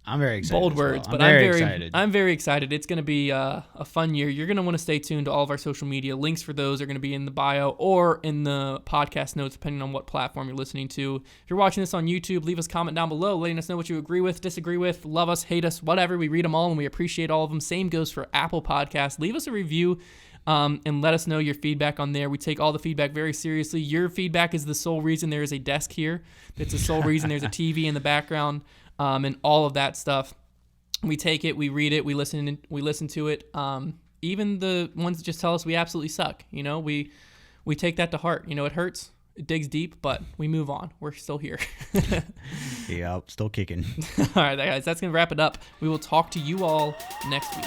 I'm very excited. Bold words, but I'm very excited. It's going to be a fun year. You're going to want to stay tuned to all of our social media. Links for those are going to be in the bio or in the podcast notes, depending on what platform you're listening to. If you're watching this on YouTube, leave us a comment down below, letting us know what you agree with, disagree with, love us, hate us, whatever. We read them all and we appreciate all of them. Same goes for Apple Podcasts. Leave us a review and let us know your feedback on there. We take all the feedback very seriously. Your feedback is the sole reason there is a desk here. It's the sole reason there's a TV in the background. And all of that stuff. We take it, we read it, we listen to it. Even the ones that just tell us we absolutely suck, you know, we take that to heart. You know, it hurts, it digs deep, but we move on. We're still here. Yeah, still kicking. All right, guys, that's gonna wrap it up. We will talk to you all next week.